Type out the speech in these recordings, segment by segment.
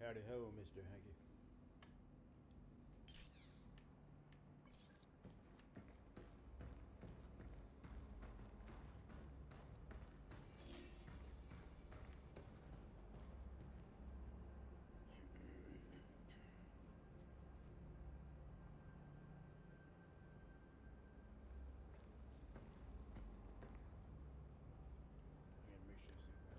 Howdy ho, Mr. Hankey. I gotta make sure I say that.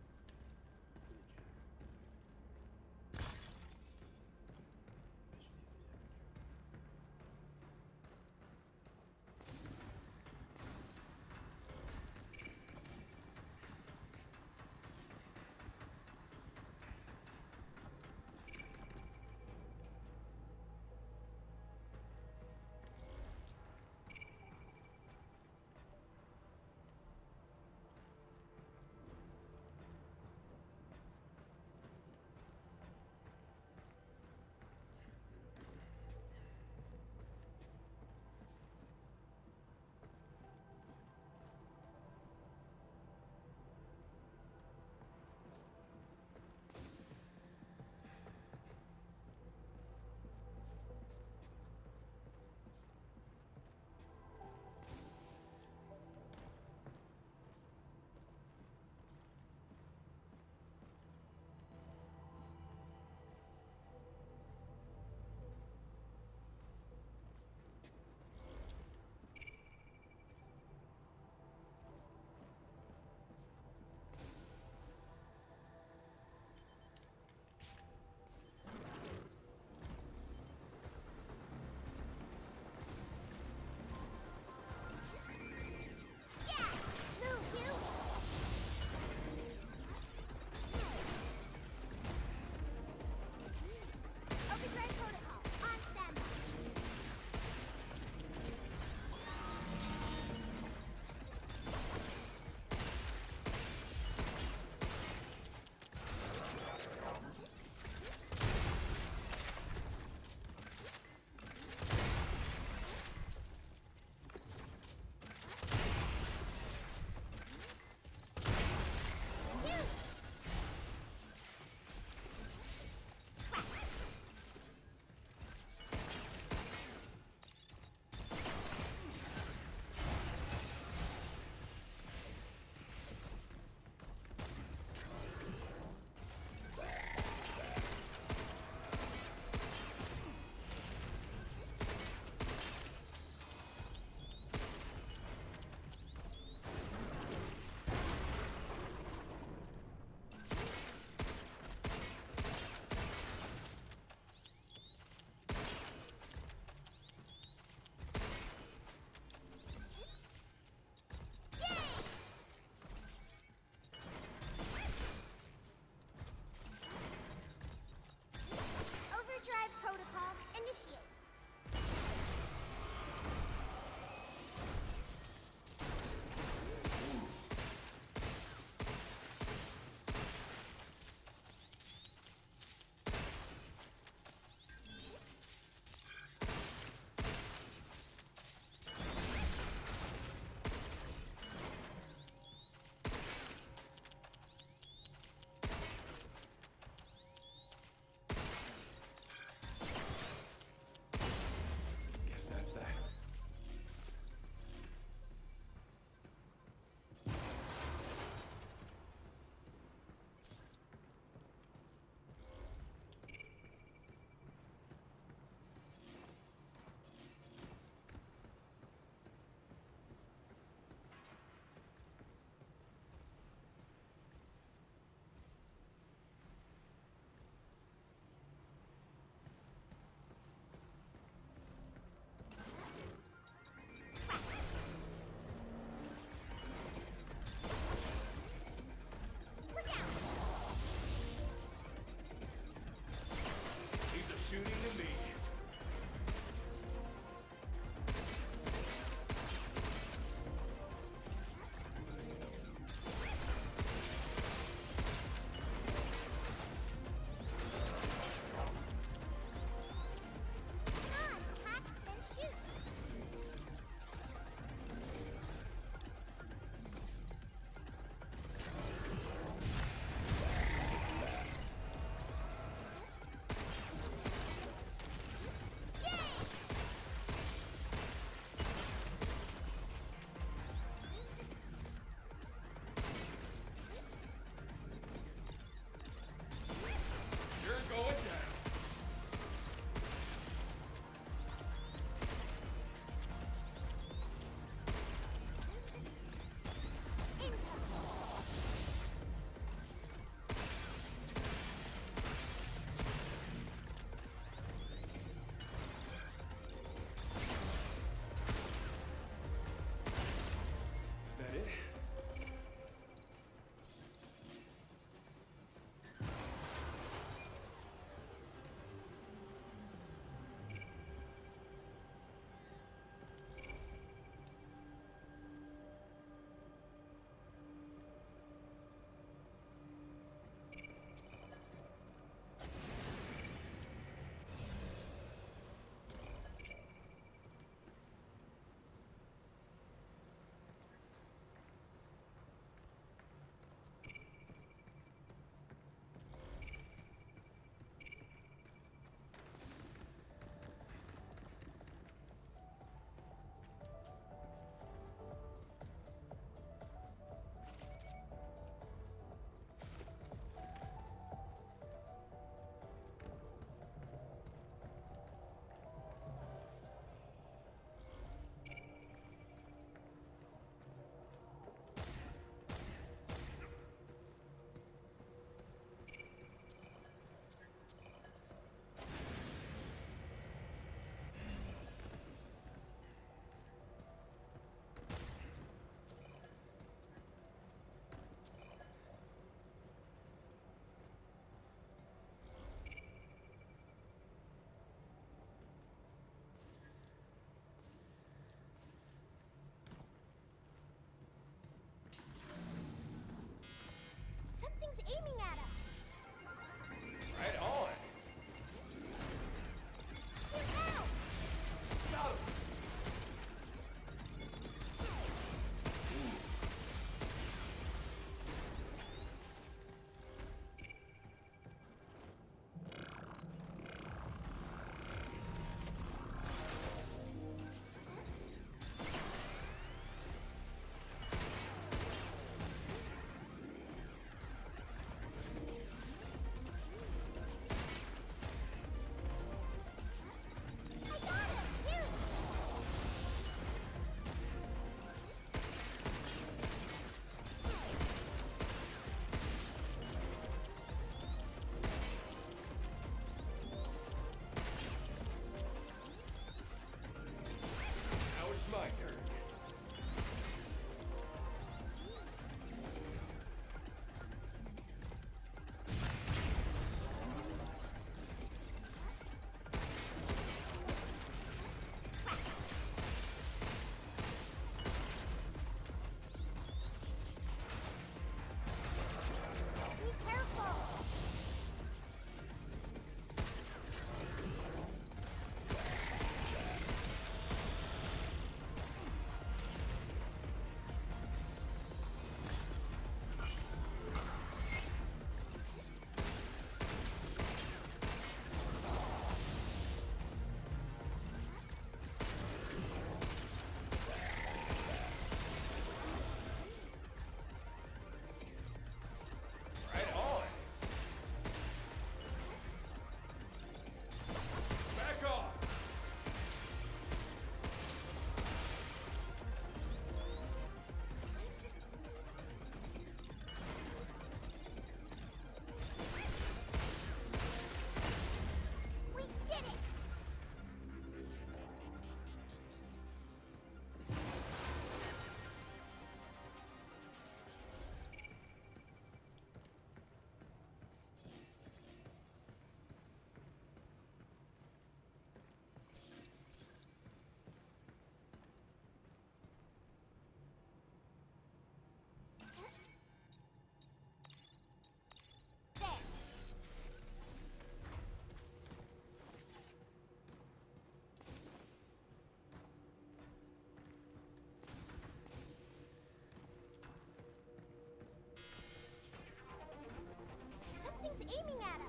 aiming at us.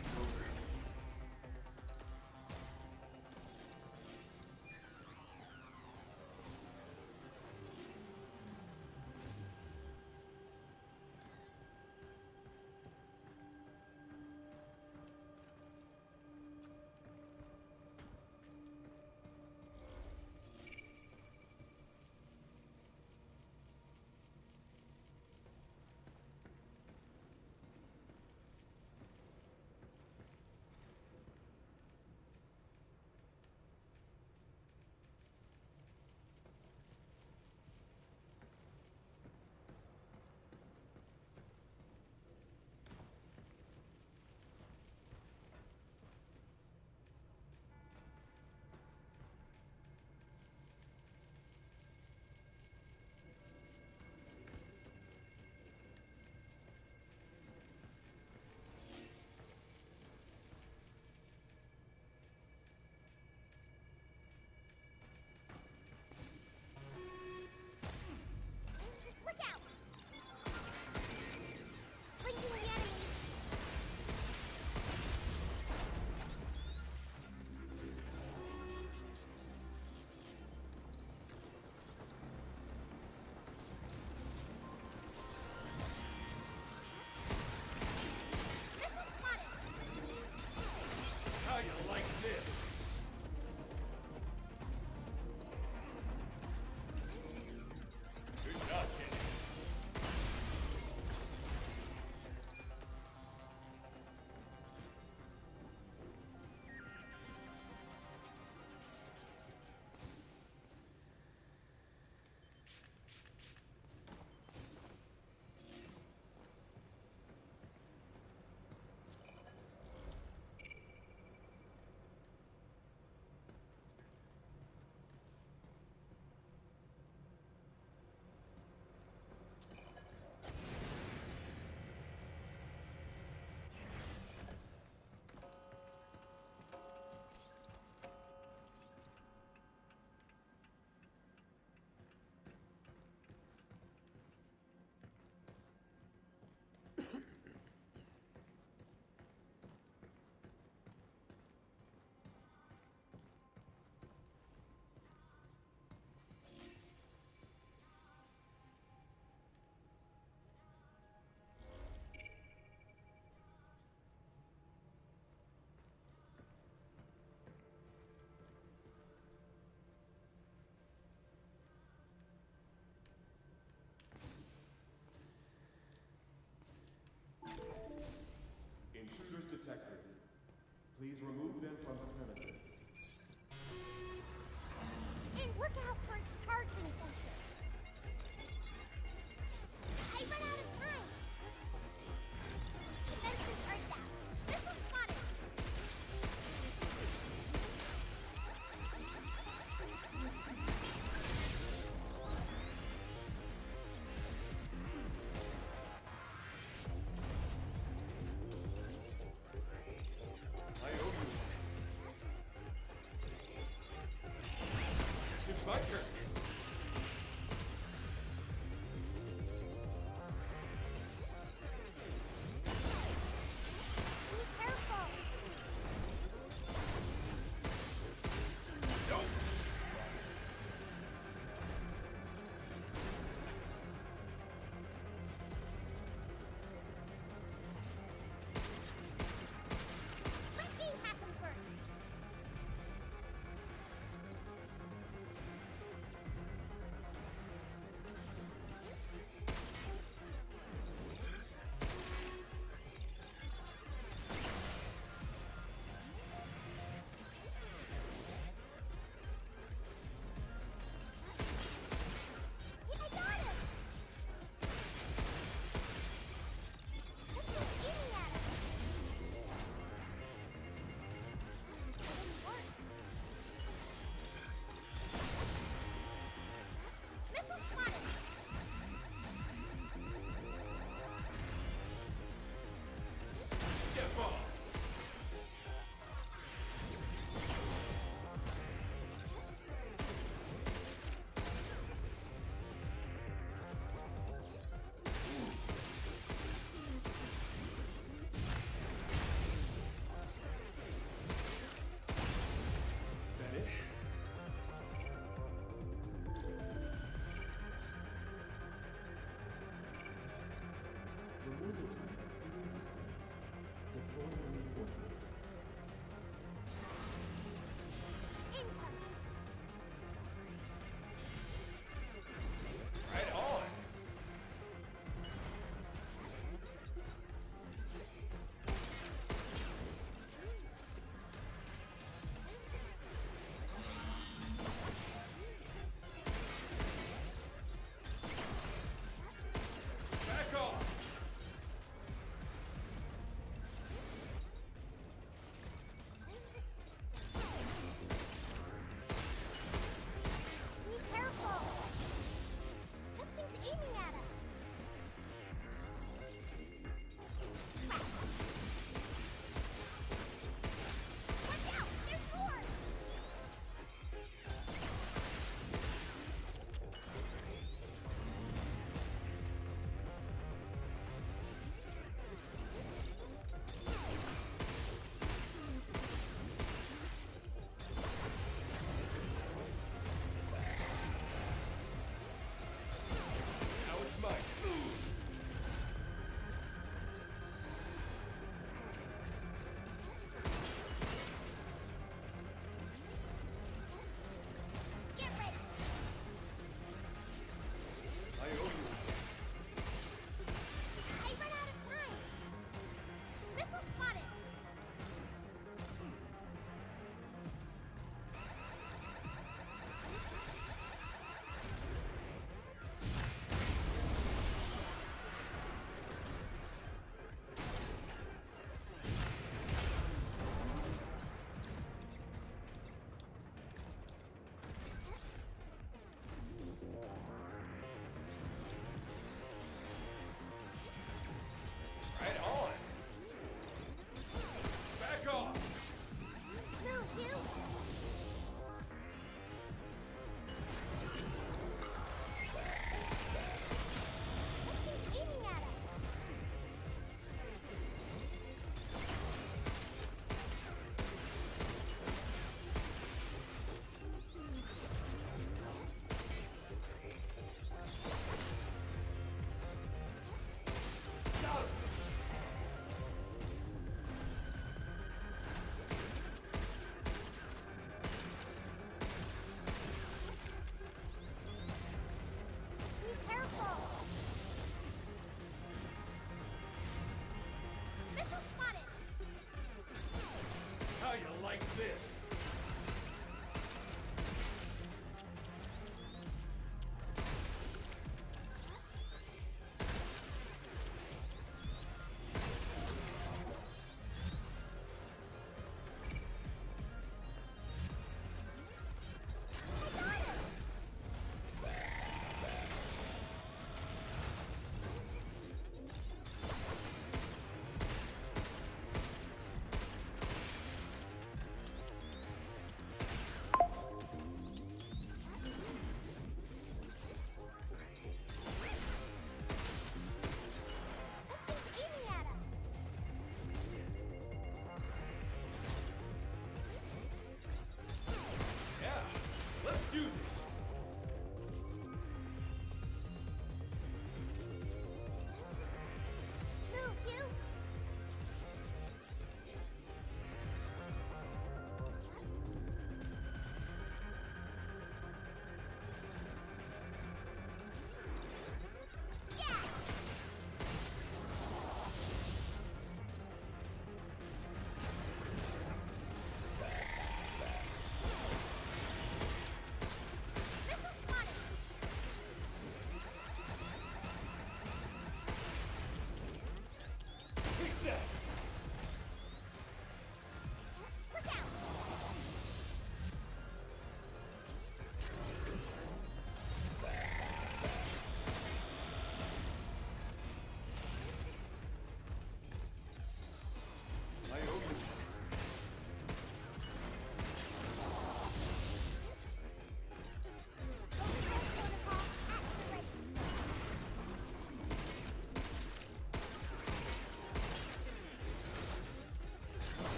It's over. Look out! Blinking the enemy. Missile spotted. How you like this? Good shot, Kenny. Intruders detected. Please remove them from the premises. And look out for its targeting sensor. I run out of time. Defenses are down. Missile spotted. I owe you one.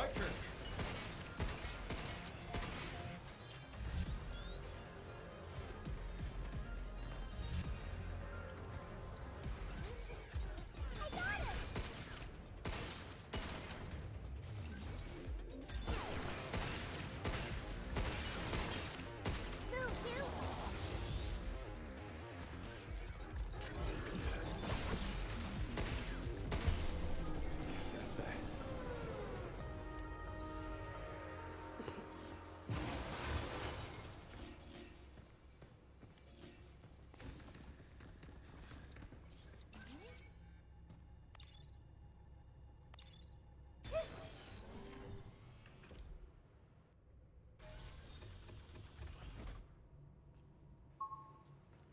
My turn. I got it! Move, you! Yes, that's that.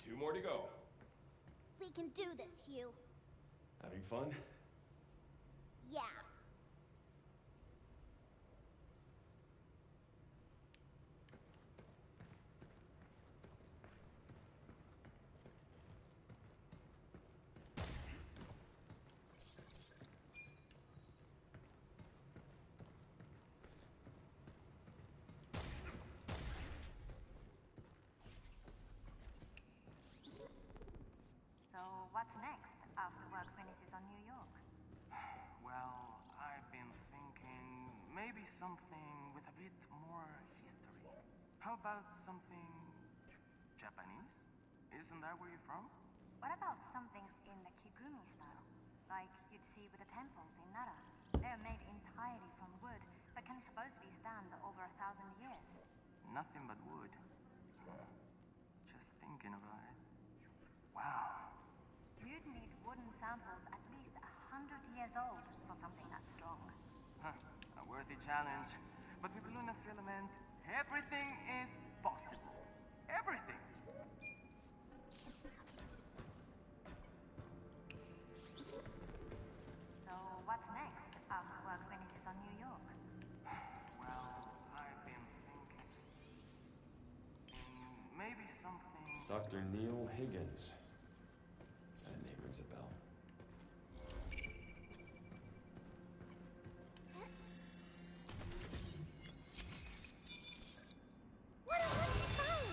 Two more to go. We can do this, Hugh. Having fun? Yeah. So what's next after work finishes on New York? Well, I've been thinking maybe something with a bit more history. How about something Japanese? Isn't that where you're from? What about something in the Kigumi style? Like you'd see with the temples in Nara. They're made entirely from wood, but can supposedly stand over 1,000 years. Nothing but wood. Just thinking about it. Wow. You'd need wooden samples at least 100 years old for something that strong. Huh. A worthy challenge. But with lunar filament, everything is possible. Everything! So what's next after work finishes on New York? Well, I've been thinking maybe something. Dr. Neil Higgins. That name rings a bell. What a lucky find!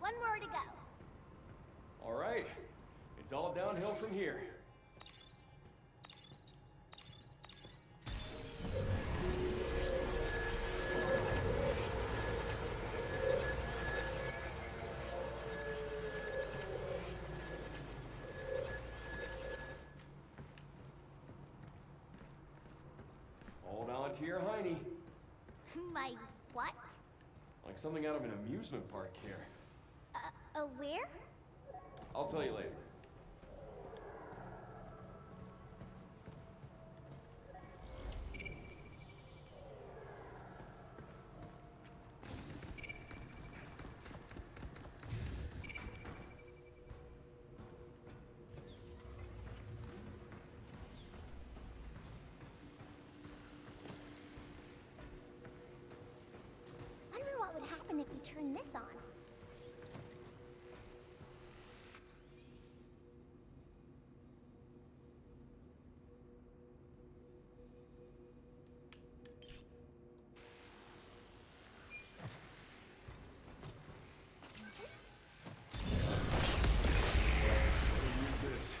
One more to go. All right. It's all downhill from here. Hold on to your hiney. My what? Like something out of an amusement park here. Where? I'll tell you later. Wonder what would happen if you turn this on. Use this.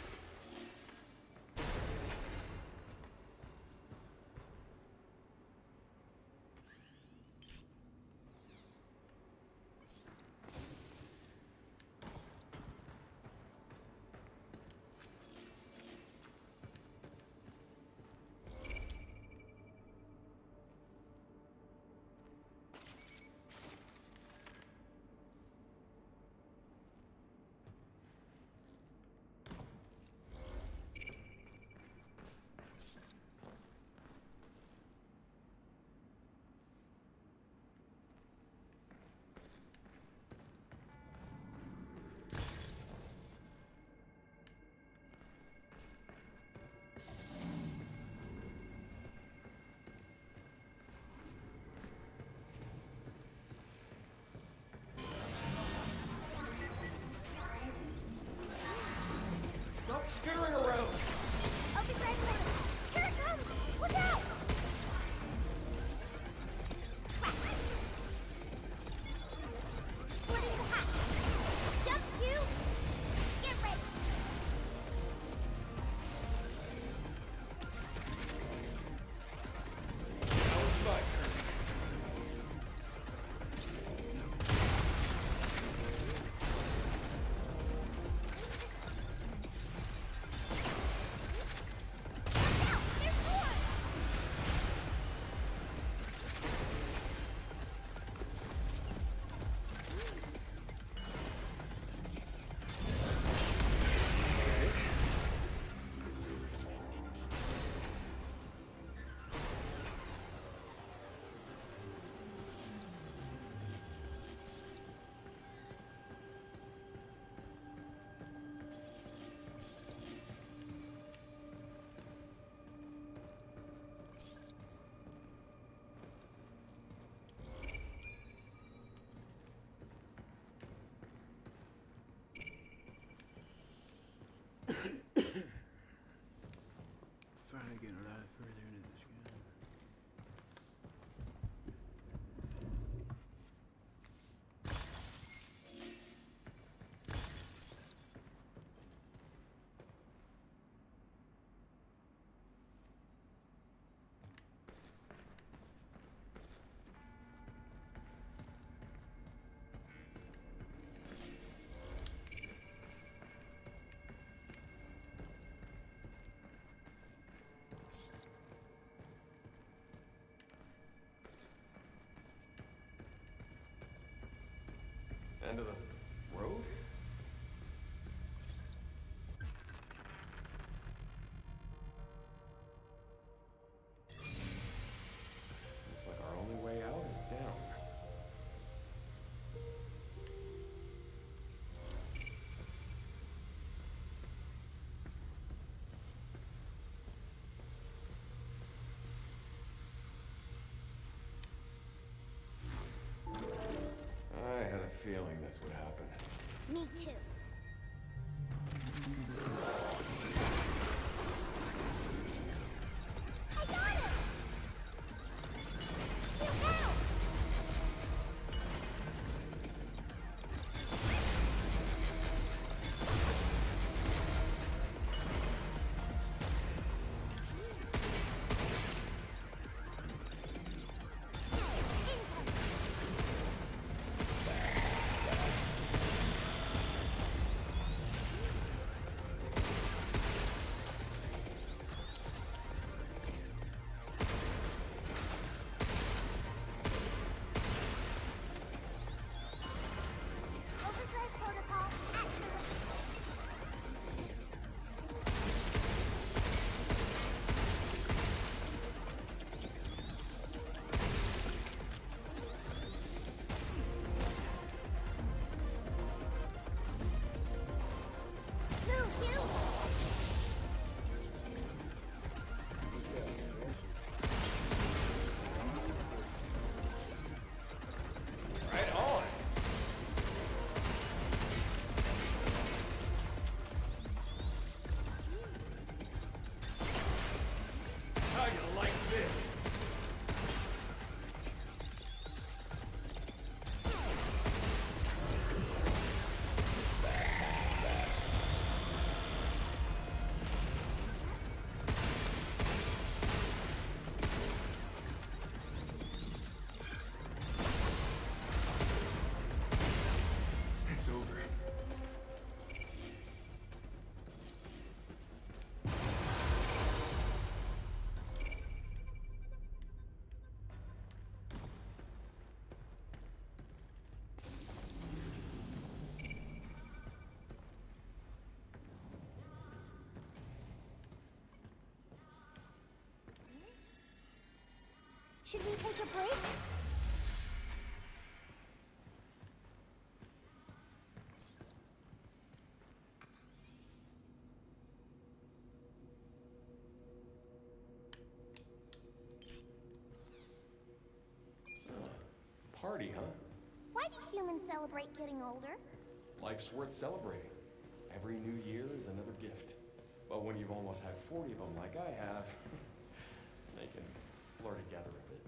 Stop skittering around! I'll be right there. Here it comes! Look out! Splitting the hatch. Jump, Q. Get ready. Now it's my turn. Look out! There's more! Finally getting a lot further into this game. End of the road? Looks like our only way out is down. I had a feeling this would happen. Me too. I got it! Shoot out! it's over. Should we take a break? Party, huh? Why do humans celebrate getting older? Life's worth celebrating. Every new year is another gift. But when you've almost had 40 of them like I have, they can blur together a bit.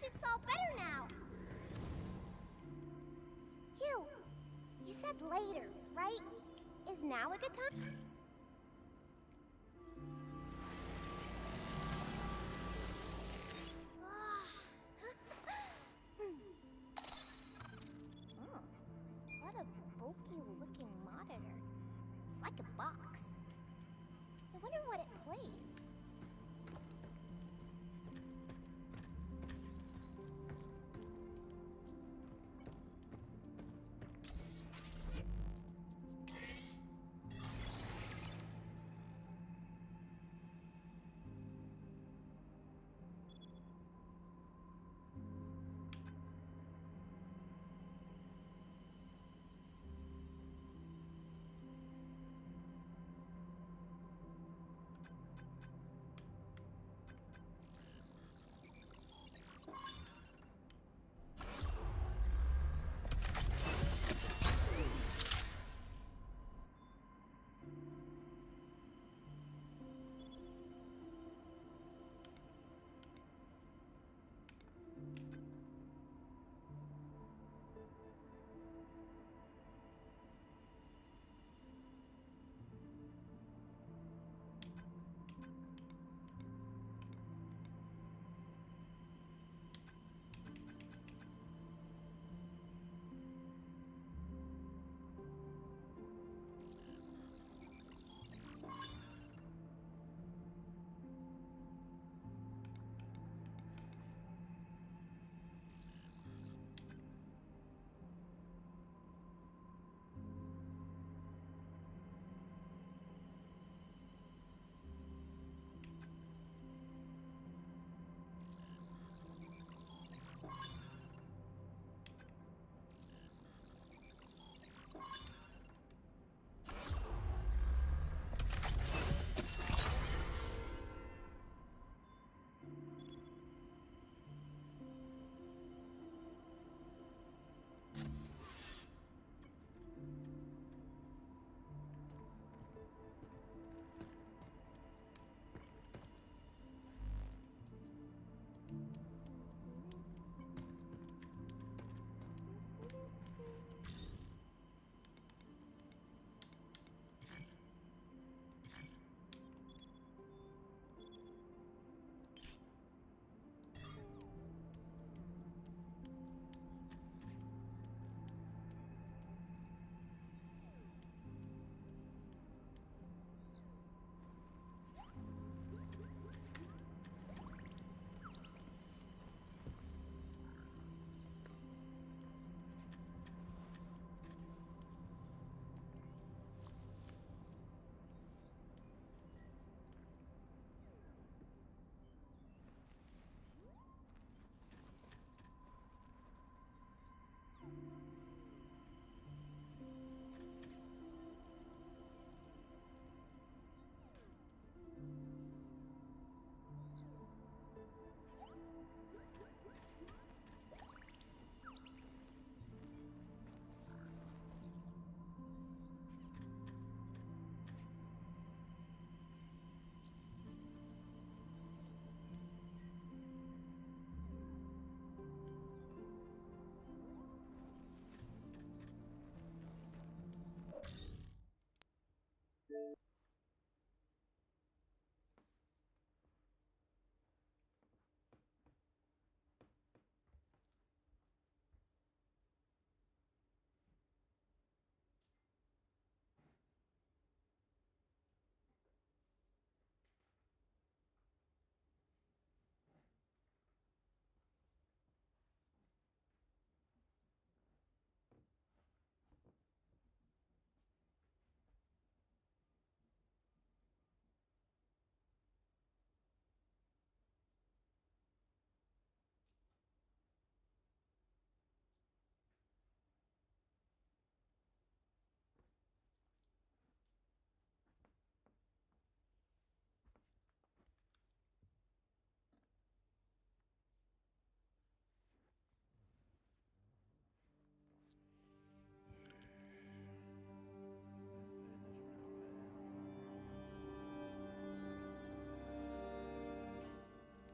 ship's all better now. You said later, right? Is now a good time? Oh, what a bulky-looking monitor. It's like a box. I wonder what it plays.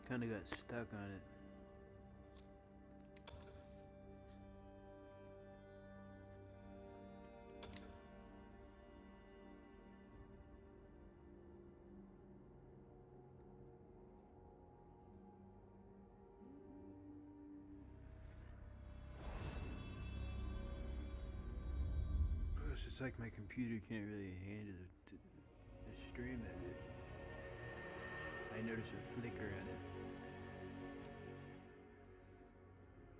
Kinda got stuck on it. It's like my computer can't really handle the stream of it. I notice a flicker on it.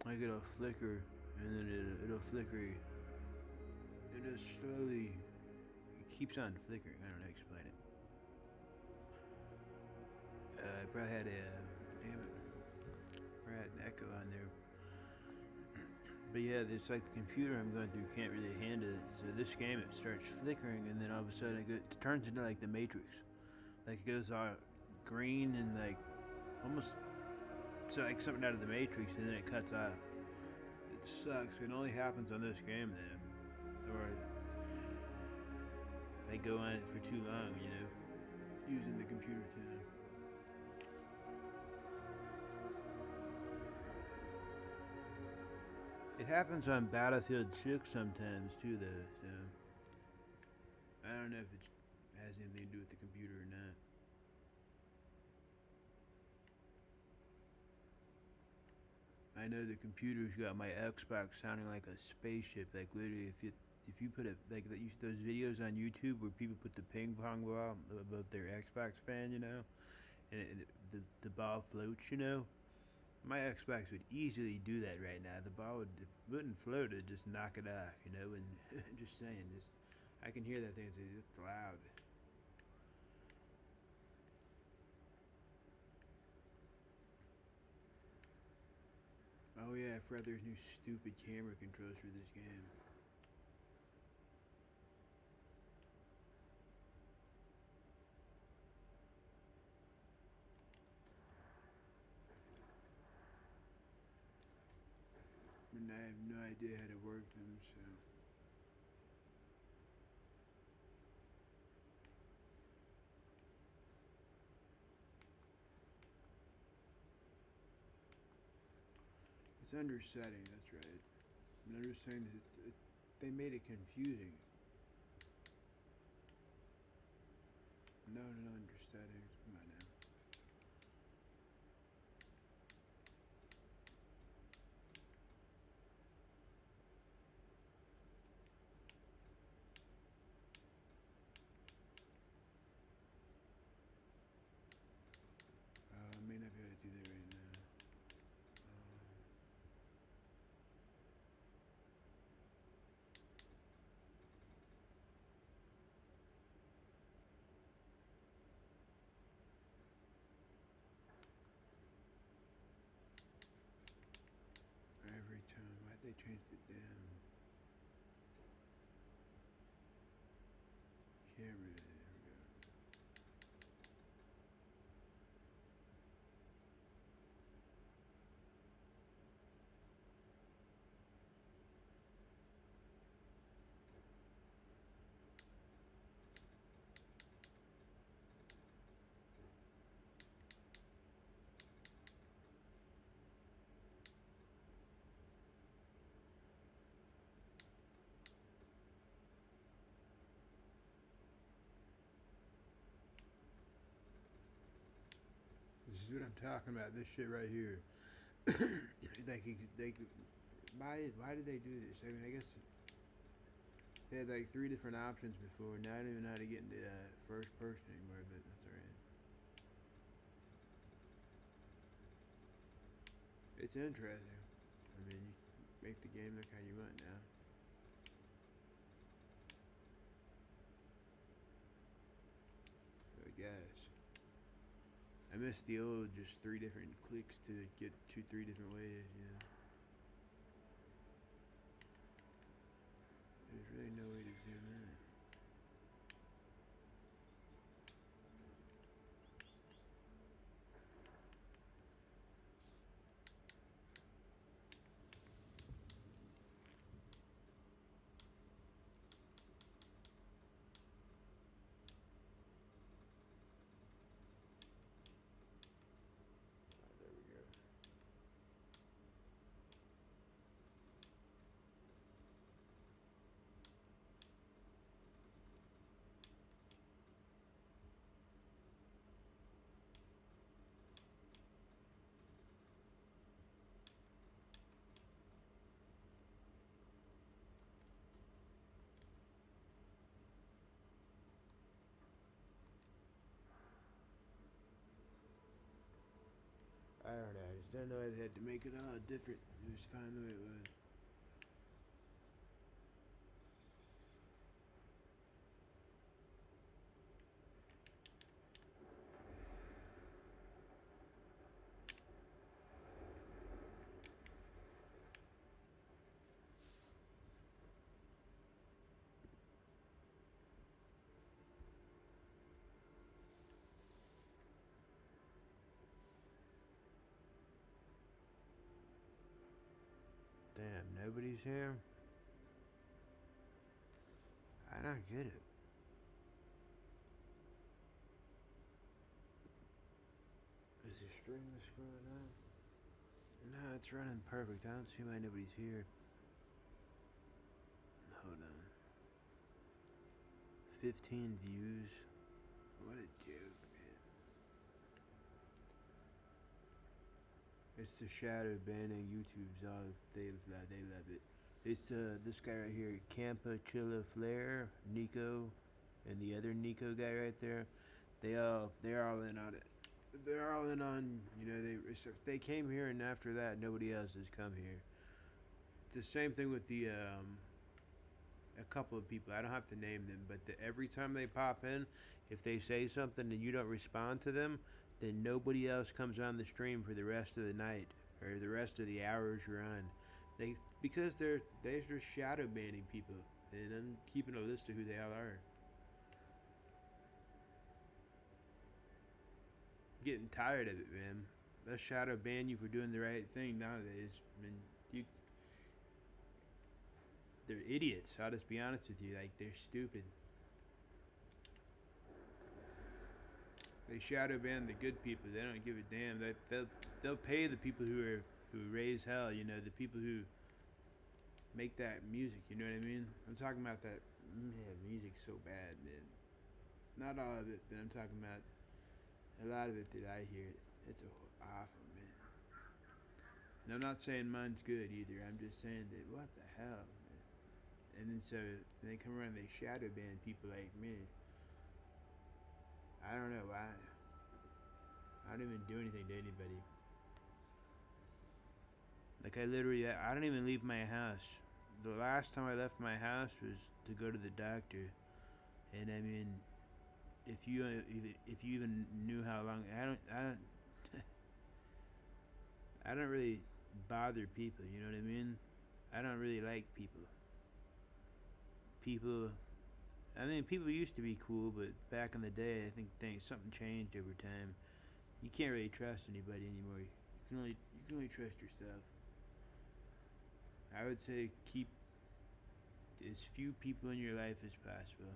Like it'll flicker, and then it'll flicker. It'll slowly. It keeps on flickering. I don't know how to explain it. I probably had a damn it. Probably had an echo on there. But yeah, it's like the computer I'm going through can't really handle it. So this game, it starts flickering, and then all of a sudden it turns into like the Matrix. Like it goes all green and like almost so like something out of the Matrix, and then it cuts off. It sucks. It only happens on this game though, or if I go on it for too long, you know, using the computer time. It happens on Battlefield 6 sometimes too, though. So I don't know if it has anything to do with the computer or not. I know the computer's got my Xbox sounding like a spaceship. Like literally, if you put it like those videos on YouTube where people put the ping pong ball above their Xbox fan, you know, and the ball floats, you know. My Xbox would easily do that right now. The ball wouldn't float; it'd just knock it off, you know. And just saying, I can hear that thing. It's loud. Oh yeah, I forgot there's new stupid camera controls for this game. And I have no idea how to work them, so. It's under setting, that's right. I'm under saying that they made it confusing. No, under settings. Come on now. I may not be able to do that right now. Every time, why'd they change the damn camera? There we go. This is what I'm talking about. This shit right here. Why did they do this? I mean, I guess they had like 3 different options before. Now I don't even know how to get into first person anymore, but that's alright. It's interesting. I mean, you make the game look how you want now. So I guess. I miss the old just 3 different clicks to get 3 different ways, you know. There's really no way to zoom in. There we go. don't know. I just don't know why they had to make it all different. It was fine the way it was. Damn, nobody's here? I don't get it. Is the stream screwing up? No, it's running perfect. I don't see why nobody's here. Hold on. 15 views. What a joke, man. It's the shadow banning YouTube's all they love it. It's this guy right here, Campa Chilla Flare, Nico, and the other Nico guy right there. They're all in on it. They're all in on, you know, they came here, and after that nobody else has come here. It's the same thing with the a couple of people. I don't have to name them, but every time they pop in, if they say something and you don't respond to them, then nobody else comes on the stream for the rest of the night or the rest of the hours you're on. Because they're just shadow banning people, and I'm keeping a list of who they all are. Getting tired of it, man. They'll shadow ban you for doing the right thing nowadays. I mean, they're idiots. I'll just be honest with you. Like, they're stupid. They shadow ban the good people. They don't give a damn. They'll pay the people who raise hell. You know, the people who make that music. You know what I mean? I'm talking about that. Man, music's so bad, man. Not all of it, but I'm talking about a lot of it that I hear. It's awful, man. And I'm not saying mine's good either. I'm just saying that what the hell, man. And then so they come around and they shadow ban people like me. I don't know why. I don't even do anything to anybody. Like, I don't even leave my house. The last time I left my house was to go to the doctor. And I mean, if you even knew how long, I don't really bother people, you know what I mean? I don't really like people. I mean, people used to be cool, but back in the day, I think something changed over time. You can't really trust anybody anymore. You can only trust yourself. I would say keep as few people in your life as possible.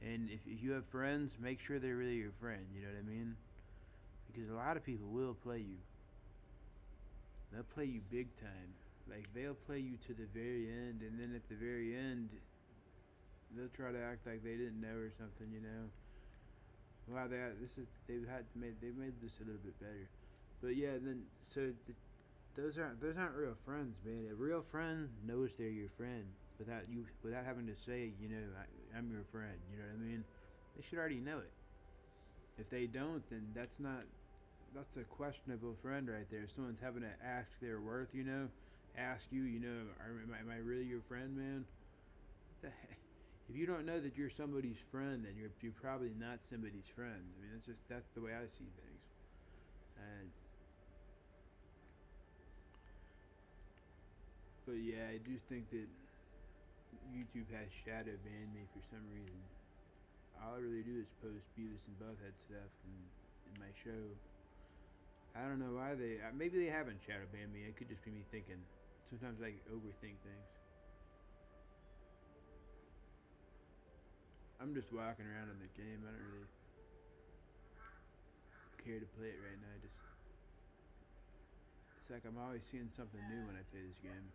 And if you have friends, make sure they're really your friend, you know what I mean? Because a lot of people will play you. They'll play you big time. Like, they'll play you to the very end, and then at the very end, they'll try to act like they didn't know or something, you know? Wow, they've made this a little bit better. But yeah, then, those aren't real friends, man. A real friend knows they're your friend without having to say, you know, I'm your friend. You know what I mean? They should already know it. If they don't, then that's a questionable friend right there. Someone's having to ask their worth, you know, ask you, you know, am I really your friend, man? What the heck? If you don't know that you're somebody's friend, then you're probably not somebody's friend. I mean, that's the way I see things. But yeah, I do think that YouTube has shadow banned me for some reason. All I really do is post Beavis and Butthead stuff in my show. I don't know why maybe they haven't shadow banned me. It could just be me thinking. Sometimes I overthink things. I'm just walking around in the game. I don't really care to play it right now. It's like I'm always seeing something new when I play this game.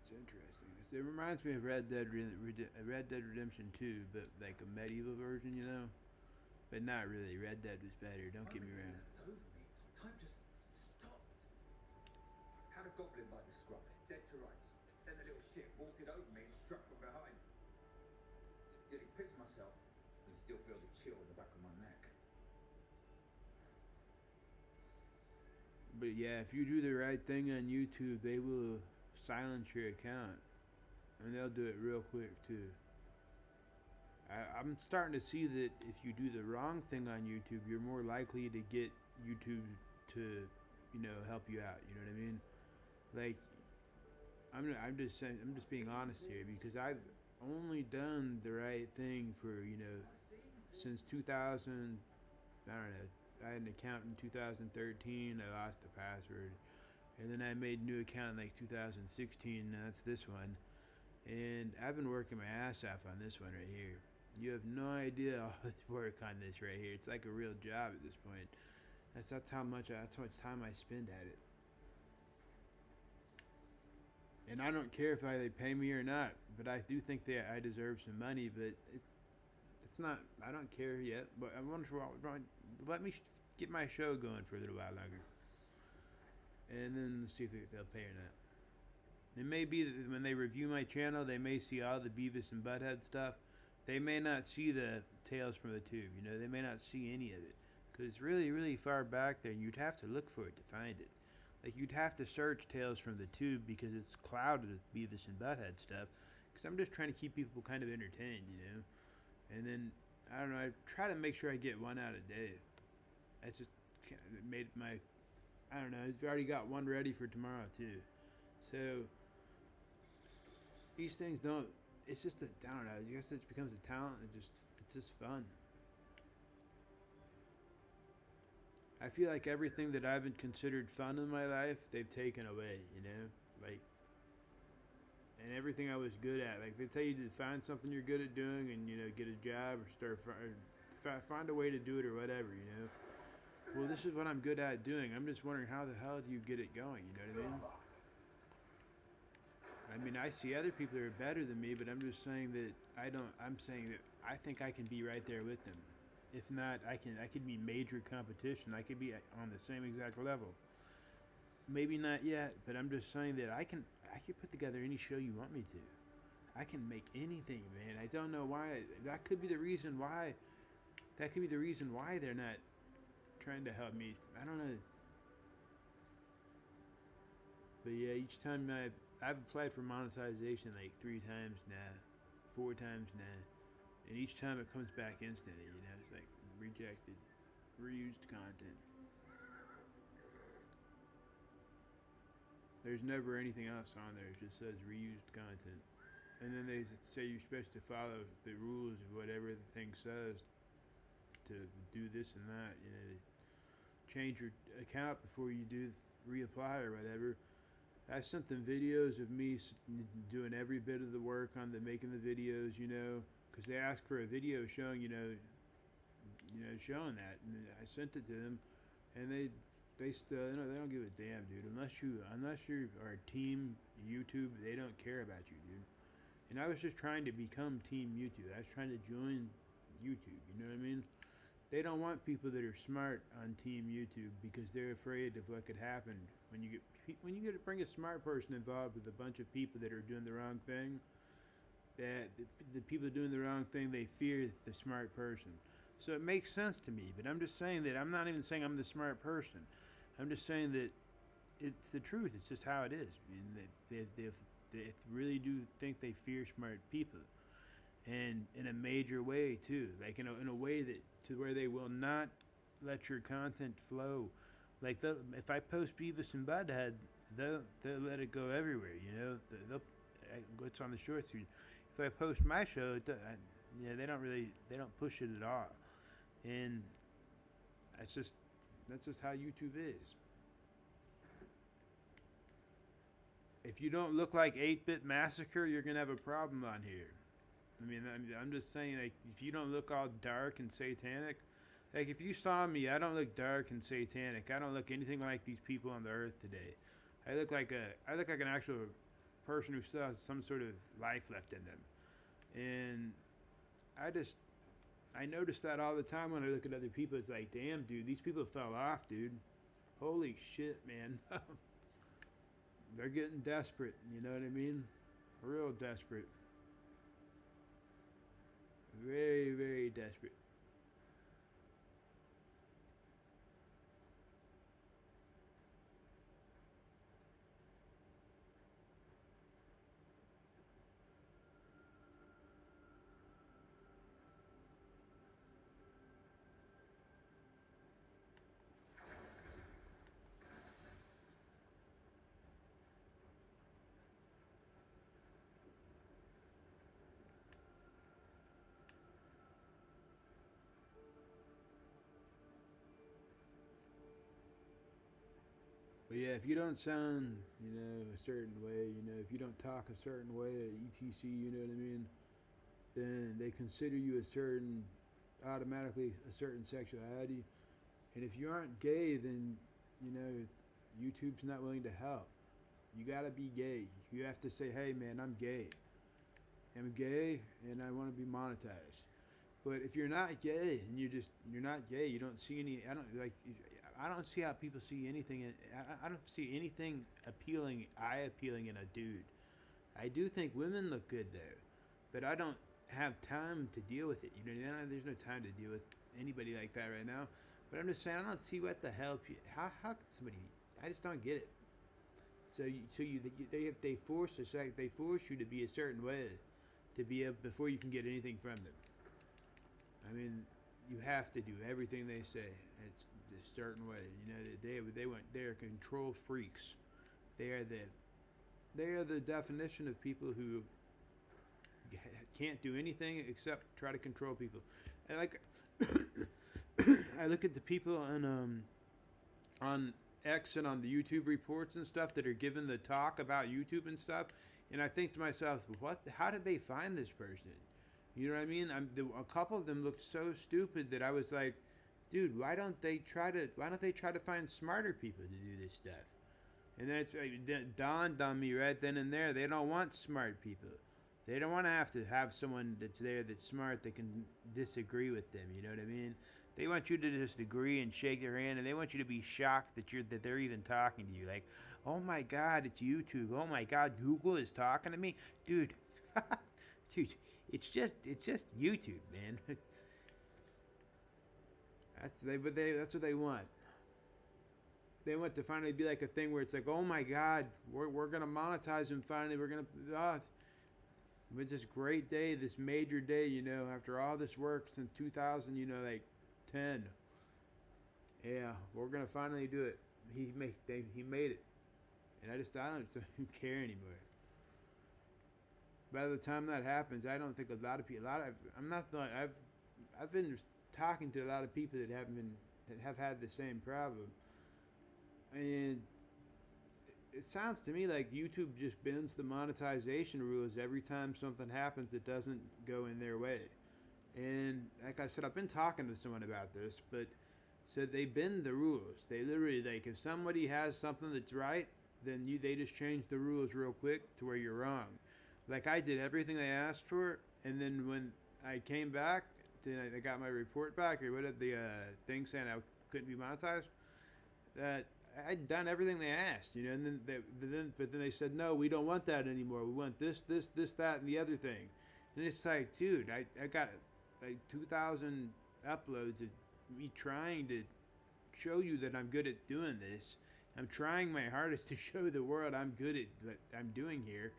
It's interesting. It reminds me of Red Dead Redemption 2, but like a medieval version, you know? But not really. Red Dead was better, don't get me wrong. Over me. Time just stopped. Had a goblin by the scruff, dead to rights. Then the little shit vaulted over me and struck from behind. Nearly pissed myself. I still feel the chill in the back of my neck. But yeah, if you do the right thing on YouTube, they will silence your account. And they'll do it real quick too. I'm starting to see that if you do the wrong thing on YouTube, you're more likely to get YouTube to, you know, help you out. You know what I mean? Like, I'm just saying, I'm just being honest here, because I've only done the right thing for, you know, since 2000. I don't know. I had an account in 2013. I lost the password, and then I made a new account in like 2016. And that's this one, and I've been working my ass off on this one right here. You have no idea all the work on this right here. It's like a real job at this point. That's how much time I spend at it. And I don't care if they pay me or not, but I do think that I deserve some money. But it's not. I don't care yet. But I wonder let me get my show going for a little while longer, and then see if they'll pay or not. It may be that when they review my channel, they may see all the Beavis and Butthead stuff. They may not see the Tales from the Tube. You know, they may not see any of it, because it's really, really far back there, and you'd have to look for it to find it. Like, you'd have to search Tales from the Tube because it's clouded with Beavis and Butthead stuff. Because I'm just trying to keep people kind of entertained, you know. And then, I don't know, I try to make sure I get one out a day. I just made my, I don't know, I've already got one ready for tomorrow too. So, these things don't, it's just a, I don't know, I guess it becomes a talent, it's just fun. I feel like everything that I've considered fun in my life, they've taken away, you know? Like, and everything I was good at. Like, they tell you to find something you're good at doing and, you know, get a job or find a way to do it or whatever, you know? Well, this is what I'm good at doing. I'm just wondering, how the hell do you get it going, you know what I mean? I mean, I see other people that are better than me, but I'm just saying that I'm saying that I think I can be right there with them. If not, I could be major competition. I could be on the same exact level. Maybe not yet, but I'm just saying that I could put together any show you want me to. I can make anything, man. I don't know why. That could be the reason why they're not trying to help me. I don't know. But yeah, each time I've applied for monetization like 3 times now, 4 times now. And each time it comes back instantly, you know, it's like rejected, reused content. There's never anything else on there, it just says reused content. And then they say you're supposed to follow the rules of whatever the thing says to do this and that, you know, change your account before you do reapply or whatever. I sent them videos of me doing every bit of the work on making the videos, you know, because they asked for a video showing, showing that, and I sent it to them, and they still, you know, they don't give a damn, dude. Unless you are team YouTube, they don't care about you, dude. And I was just trying to become team YouTube. I was trying to join YouTube. You know what I mean? They don't want people that are smart on team YouTube because they're afraid of what could happen when you bring a smart person involved with a bunch of people that are doing the wrong thing. That the people doing the wrong thing, they fear the smart person. So it makes sense to me, but I'm just saying that I'm not even saying I'm the smart person. I'm just saying that it's the truth. It's just how it is. I mean, they really do think they fear smart people, and in a major way too. Like in a way that to where they will not let your content flow. Like if I post Beavis and Butthead, they'll let it go everywhere. You know, what's on the shorts. If I post my show, they don't push it at all, and that's just how YouTube is. If you don't look like 8-Bit Massacre, you're gonna have a problem on here. I mean, I'm just saying, like, if you don't look all dark and satanic, like if you saw me, I don't look dark and satanic. I don't look anything like these people on the earth today. I look like an actual person who still has some sort of life left in them. And I notice that all the time when I look at other people. It's like, damn, dude, these people fell off, dude. Holy shit, man. They're getting desperate, you know what I mean? Real desperate. Very, very desperate. But yeah, if you don't sound, a certain way, if you don't talk a certain way at ETC, you know what I mean, then they consider you automatically a certain sexuality. And if you aren't gay, then, YouTube's not willing to help. You gotta be gay. You have to say, hey man, I'm gay. I'm gay and I want to be monetized. But if you're not gay and you're not gay, you don't see any. I don't see how people see anything. I don't see anything eye appealing in a dude. I do think women look good though, but I don't have time to deal with it. There's no time to deal with anybody like that right now. But I'm just saying, I don't see what the hell. How could somebody? I just don't get it. They force you to be a certain way, to be before you can get anything from them. I mean, you have to do everything they say. It's a certain way. They are control freaks. They are the definition of people who can't do anything except try to control people. And like, I look at the people on X and on the YouTube reports and stuff that are given the talk about YouTube and stuff, and I think to myself, how did they find this person? You know what I mean? A couple of them looked so stupid that I was like, dude, why don't they try to find smarter people to do this stuff? And then it dawned on me right then and there, they don't want smart people. They don't want to have someone that's there that's smart that can disagree with them. You know what I mean? They want you to just agree and shake their hand, and they want you to be shocked that they're even talking to you. Like, oh my God, it's YouTube. Oh my God, Google is talking to me, dude. Dude, it's just YouTube, man. That's what they want. They want to finally be like a thing where it's like, oh my God, we're gonna monetize them finally. We're gonna. It's this great day, this major day, after all this work since 2010. Yeah, we're gonna finally do it. He made it, and I don't care anymore. By the time that happens, I don't think a lot of people. I've been talking to a lot of people that have had the same problem, and it sounds to me like YouTube just bends the monetization rules every time something happens that doesn't go in their way. And like I said, I've been talking to someone about this, but so they bend the rules. They literally, like, if somebody has something that's right, then they just change the rules real quick to where you're wrong. Like, I did everything they asked for, and then when I came back, I got my report back, or what did the thing saying I couldn't be monetized, that I'd done everything they asked, and then they said, no, we don't want that anymore. We want this, that, and the other thing. And it's like, dude, I got like 2,000 uploads of me trying to show you that I'm good at doing this. I'm trying my hardest to show the world I'm good at what I'm doing here.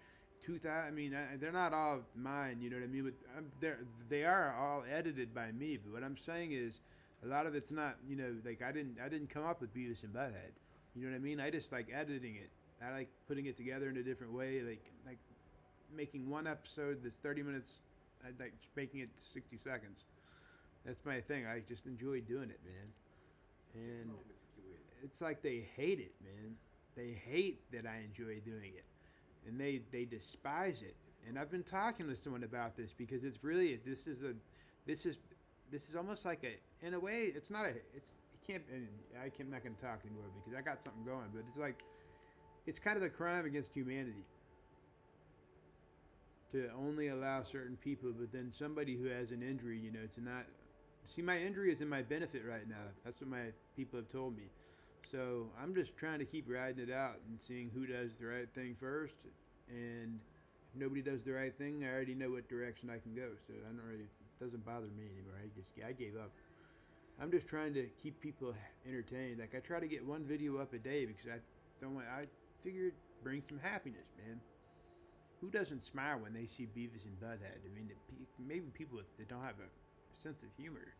2,000. I mean, they're not all mine, you know what I mean? But they are all edited by me. But what I'm saying is, a lot of it's not, like I didn't come up with Beavis and Butthead. You know what I mean? I just like editing it. I like putting it together in a different way, like making one episode that's 30 minutes. I like making it 60 seconds. That's my thing. I just enjoy doing it, man. And it's like they hate it, man. They hate that I enjoy doing it, and they despise it. And I've been talking to someone about this because it's really this is almost like in a way it's not I'm not going to talk anymore because I got something going, but it's kind of a crime against humanity to only allow certain people, but then somebody who has an injury, to not see. My injury is in my benefit right now. That's what my people have told me. So I'm just trying to keep riding it out and seeing who does the right thing first. And if nobody does the right thing, I already know what direction I can go. So it doesn't bother me anymore. I gave up. I'm just trying to keep people entertained. Like, I try to get one video up a day because I figured bring some happiness, man. Who doesn't smile when they see Beavis and Butthead? I mean, maybe people that don't have a sense of humor,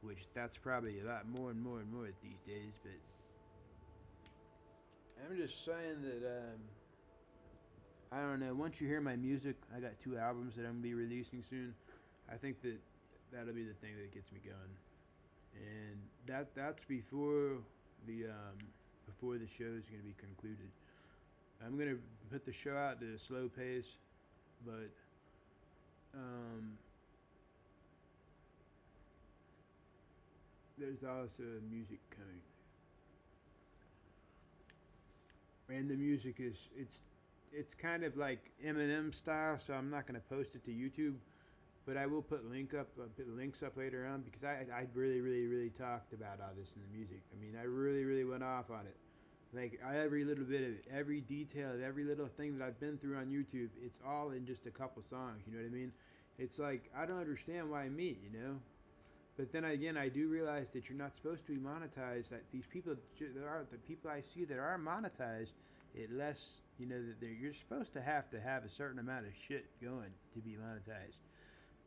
which that's probably a lot more and more and more these days. But I'm just saying that I don't know. Once you hear my music, I got 2 albums that I'm gonna be releasing soon. I think that'll be the thing that gets me going. And that's before the before the show is going to be concluded. I'm going to put the show out at a slow pace, but there's also music coming. And the music is, it's kind of like Eminem style, so I'm not going to post it to YouTube, but I will put links up later on, because I really talked about all this in the music. I mean, I really went off on it. Like, every little bit of it, every detail of every little thing that I've been through on YouTube, it's all in just a couple songs, you know what I mean? It's like, I don't understand why me, you know? But then again, I do realize that you're not supposed to be monetized, that these people, the people I see that are monetized, it less, you know, that you're supposed to have a certain amount of shit going to be monetized.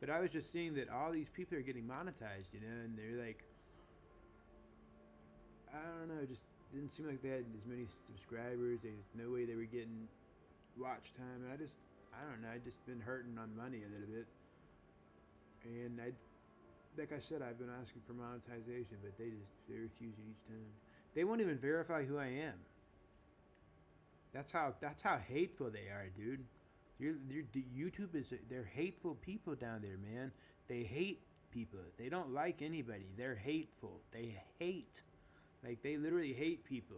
But I was just seeing that all these people are getting monetized, you know, and they're like, I don't know, just didn't seem like they had as many subscribers. There's no way they were getting watch time. And I don't know, I just been hurting on money a little bit. And like I said, I've been asking for monetization, but they refuse it each time. They won't even verify who I am. That's how hateful they are, dude. YouTube is, they're hateful people down there, man. They hate people. They don't like anybody. They're hateful. They hate. Like, they literally hate people.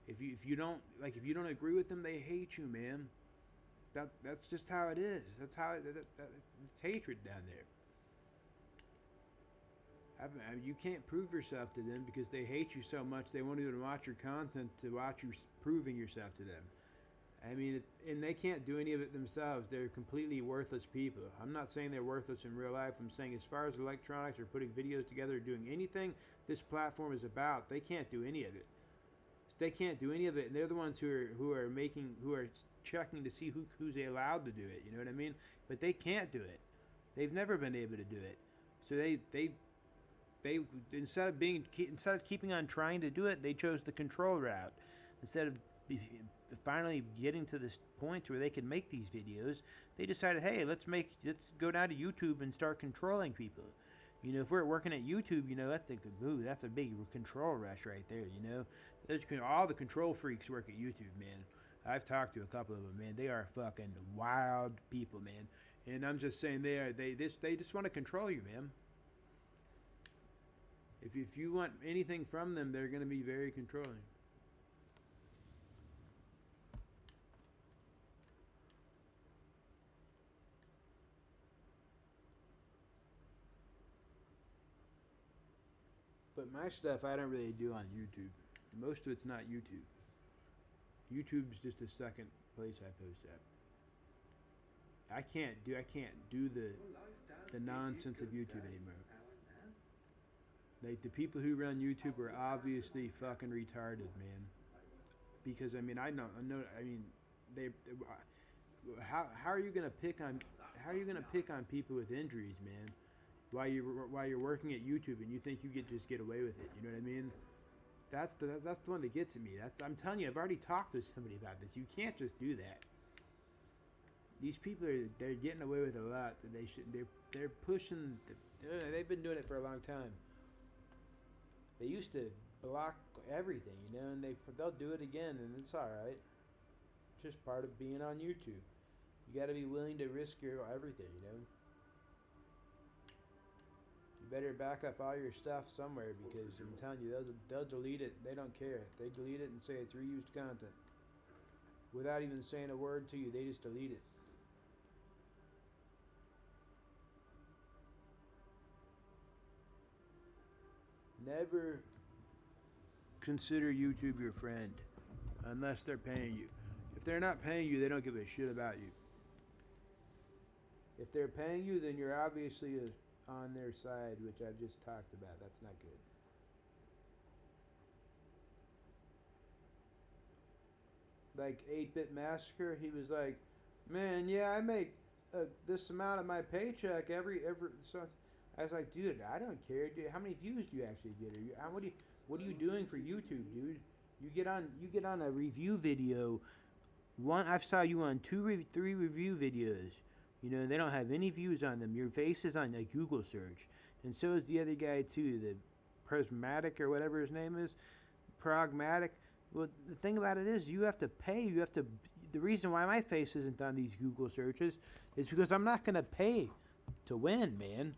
If you don't agree with them, they hate you, man. That's just how it is. That's how it's hatred down there. You can't prove yourself to them because they hate you so much they won't even watch your content to watch you proving yourself to them. I mean, and they can't do any of it themselves. They're completely worthless people. I'm not saying they're worthless in real life. I'm saying as far as electronics or putting videos together or doing anything this platform is about, they can't do any of it. They can't do any of it, and they're the ones who are checking to see who's allowed to do it. You know what I mean? But they can't do it. They've never been able to do it. So they instead of keeping on trying to do it, they chose the control route. Instead of finally getting to this point where they can make these videos, they decided, hey, let's go down to YouTube and start controlling people. You know, if we're working at YouTube, you know, that's a big control rush right there, you know. All the control freaks work at YouTube, man. I've talked to a couple of them, man. They are fucking wild people, man. And I'm just saying they just want to control you, man. If you want anything from them, they're going to be very controlling. But my stuff I don't really do on YouTube. Most of it's not YouTube. YouTube's just a second place I post at. I can't do the nonsense of YouTube anymore. Like, the people who run YouTube are obviously fucking retarded, man. Because I mean, how are you gonna pick on people with injuries, man? While you're working at YouTube and you think you just get away with it, you know what I mean? That's the one that gets at me. I'm telling you, I've already talked to somebody about this. You can't just do that. These people they're getting away with a lot that they should. They're pushing. They've been doing it for a long time. They used to block everything, you know, and they'll do it again, and it's all right. It's just part of being on YouTube. You got to be willing to risk your everything, you know. You better back up all your stuff somewhere, because I'm telling you, they'll delete it. They don't care. They delete it and say it's reused content. Without even saying a word to you, they just delete it. Never consider YouTube your friend unless they're paying you. If they're not paying you, they don't give a shit about you. If they're paying you, then you're obviously on their side, which I've just talked about. That's not good. Like 8-Bit Massacre, he was like, man, yeah, I make this amount of my paycheck every so. I was like, dude, I don't care. Dude, how many views do you actually get? What are you doing for YouTube, dude? You get on a review video. I saw you on 3 review videos. You know, they don't have any views on them. Your face is on a Google search, and so is the other guy too, the Prismatic or whatever his name is, Pragmatic. Well, the thing about it is, you have to pay. You have to. The reason why my face isn't on these Google searches is because I'm not gonna pay to win, man.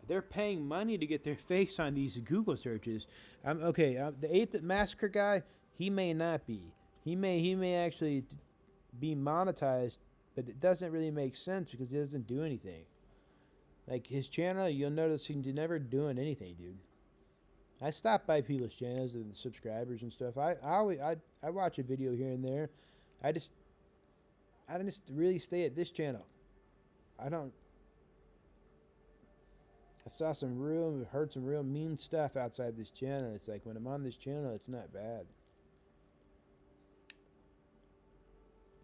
They're paying money to get their face on these Google searches. Okay. The 8-Bit Massacre guy, he may not be. He may actually be monetized, but it doesn't really make sense because he doesn't do anything. Like his channel, you'll notice he's never doing anything, dude. I stop by people's channels and the subscribers and stuff. I watch a video here and there. I just really stay at this channel. I saw heard some real mean stuff outside this channel. It's like when I'm on this channel, it's not bad.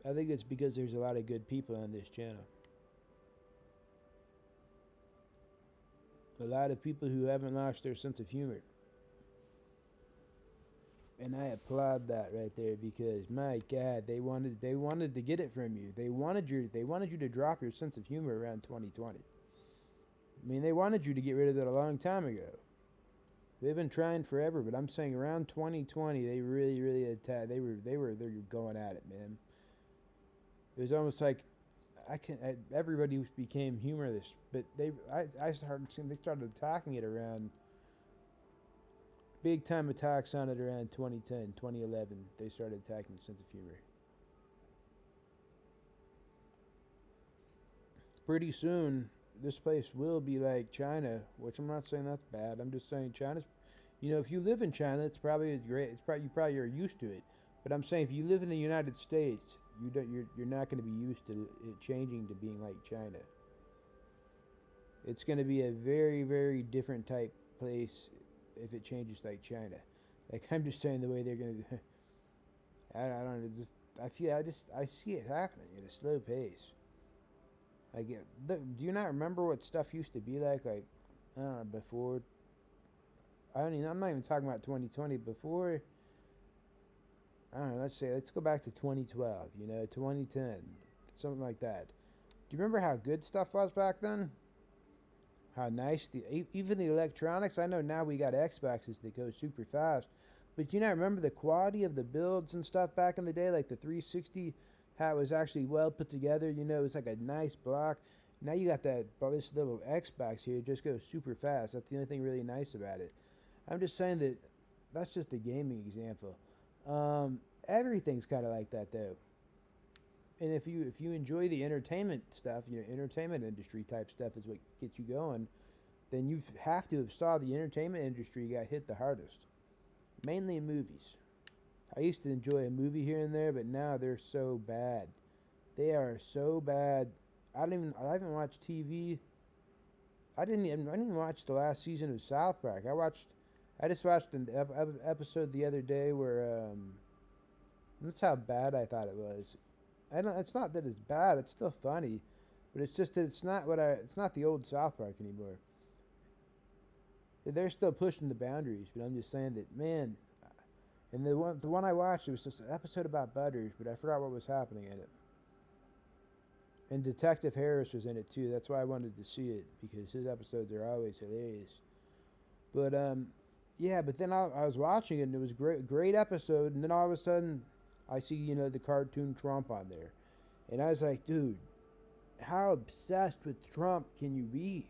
I think it's because there's a lot of good people on this channel. A lot of people who haven't lost their sense of humor. And I applaud that right there because my God, they wanted to get it from you. They wanted you to drop your sense of humor around 2020. I mean, they wanted you to get rid of it a long time ago. They've been trying forever, but I'm saying around 2020, they really attacked. They're going at it, man. It was almost like everybody became humorless, but they started attacking it around. Big time attacks on it around 2010, 2011. They started attacking the sense of humor. Pretty soon, this place will be like China, which I'm not saying that's bad. I'm just saying China's, if you live in China, it's probably great. You probably are used to it. But I'm saying if you live in the United States, you're not going to be used to it changing to being like China. It's going to be a very, very different type place if it changes like China. Like, I'm just saying the way they're going to. I don't know. I see it happening at a slow pace. Do you not remember what stuff used to be like? Like, I don't know, before. I'm not even talking about 2020. Before. I don't know, let's go back to 2012, 2010, something like that. Do you remember how good stuff was back then? How nice, even the electronics? I know now we got Xboxes that go super fast, but do you not remember the quality of the builds and stuff back in the day? Like the 360, how it was actually well put together, it was like a nice block. Now you got this little Xbox here, it just goes super fast. That's the only thing really nice about it. I'm just saying that's just a gaming example. Everything's kind of like that though. And if you enjoy the entertainment stuff, entertainment industry type stuff is what gets you going, then you have to have saw the entertainment industry got hit the hardest. Mainly in movies. I used to enjoy a movie here and there, but now they're so bad. They are so bad. I haven't watched TV. I didn't watch the last season of South Park. I just watched an episode the other day where that's how bad I thought it was. It's not that it's bad. It's still funny, but it's just that it's not the old South Park anymore. They're still pushing the boundaries, but I'm just saying that, man. And the one I watched, it was just an episode about Butters, but I forgot what was happening in it. And Detective Harris was in it too. That's why I wanted to see it, because his episodes are always hilarious. But yeah, but then I was watching it, and it was great episode, and then all of a sudden, I see, the cartoon Trump on there. And I was like, dude, how obsessed with Trump can you be?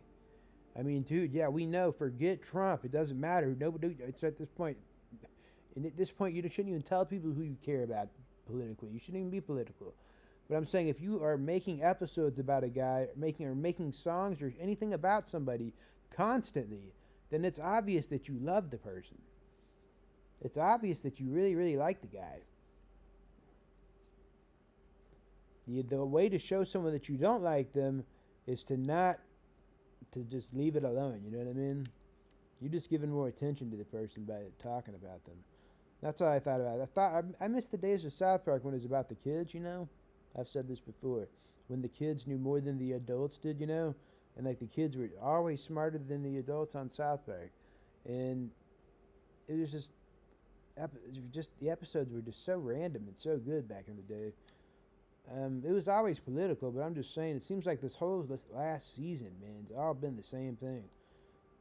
I mean, dude, yeah, we know, forget Trump. It doesn't matter. Nobody, it's at this point. And at this point, you shouldn't even tell people who you care about politically. You shouldn't even be political. But I'm saying if you are making episodes about a guy, making songs or anything about somebody constantly, then it's obvious that you love the person. It's obvious that you really, really like the guy. The way to show someone that you don't like them is to just leave it alone. You know what I mean? You're just giving more attention to the person by talking about them. That's all I thought about it. I missed the days of South Park when it was about the kids, I've said this before. When the kids knew more than the adults did, and like the kids were always smarter than the adults on South Park. And it was just the episodes were just so random and so good back in the day. It was always political, but I'm just saying, it seems like this last season, man, it's all been the same thing.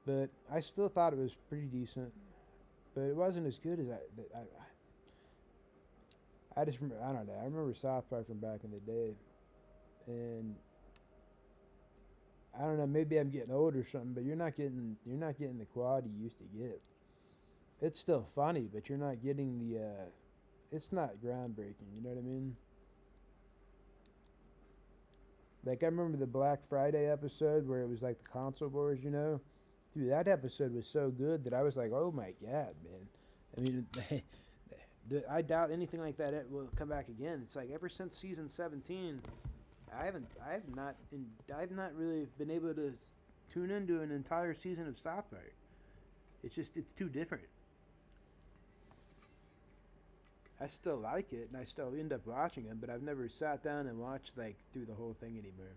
But I still thought it was pretty decent. But it wasn't as good as I just remember, I don't know. I remember South Park from back in the day, and I don't know. Maybe I'm getting old or something, but you're not getting the quality you used to get. It's still funny, but you're not getting the. It's not groundbreaking. You know what I mean? Like I remember the Black Friday episode where it was like the console wars. You know, dude, that episode was so good that I was like, oh my god, man. I mean. I doubt anything like that will come back again. It's like ever since season 17, I've not really been able to tune into an entire season of South Park. It's too different. I still like it, and I still end up watching it, but I've never sat down and watched like through the whole thing anymore.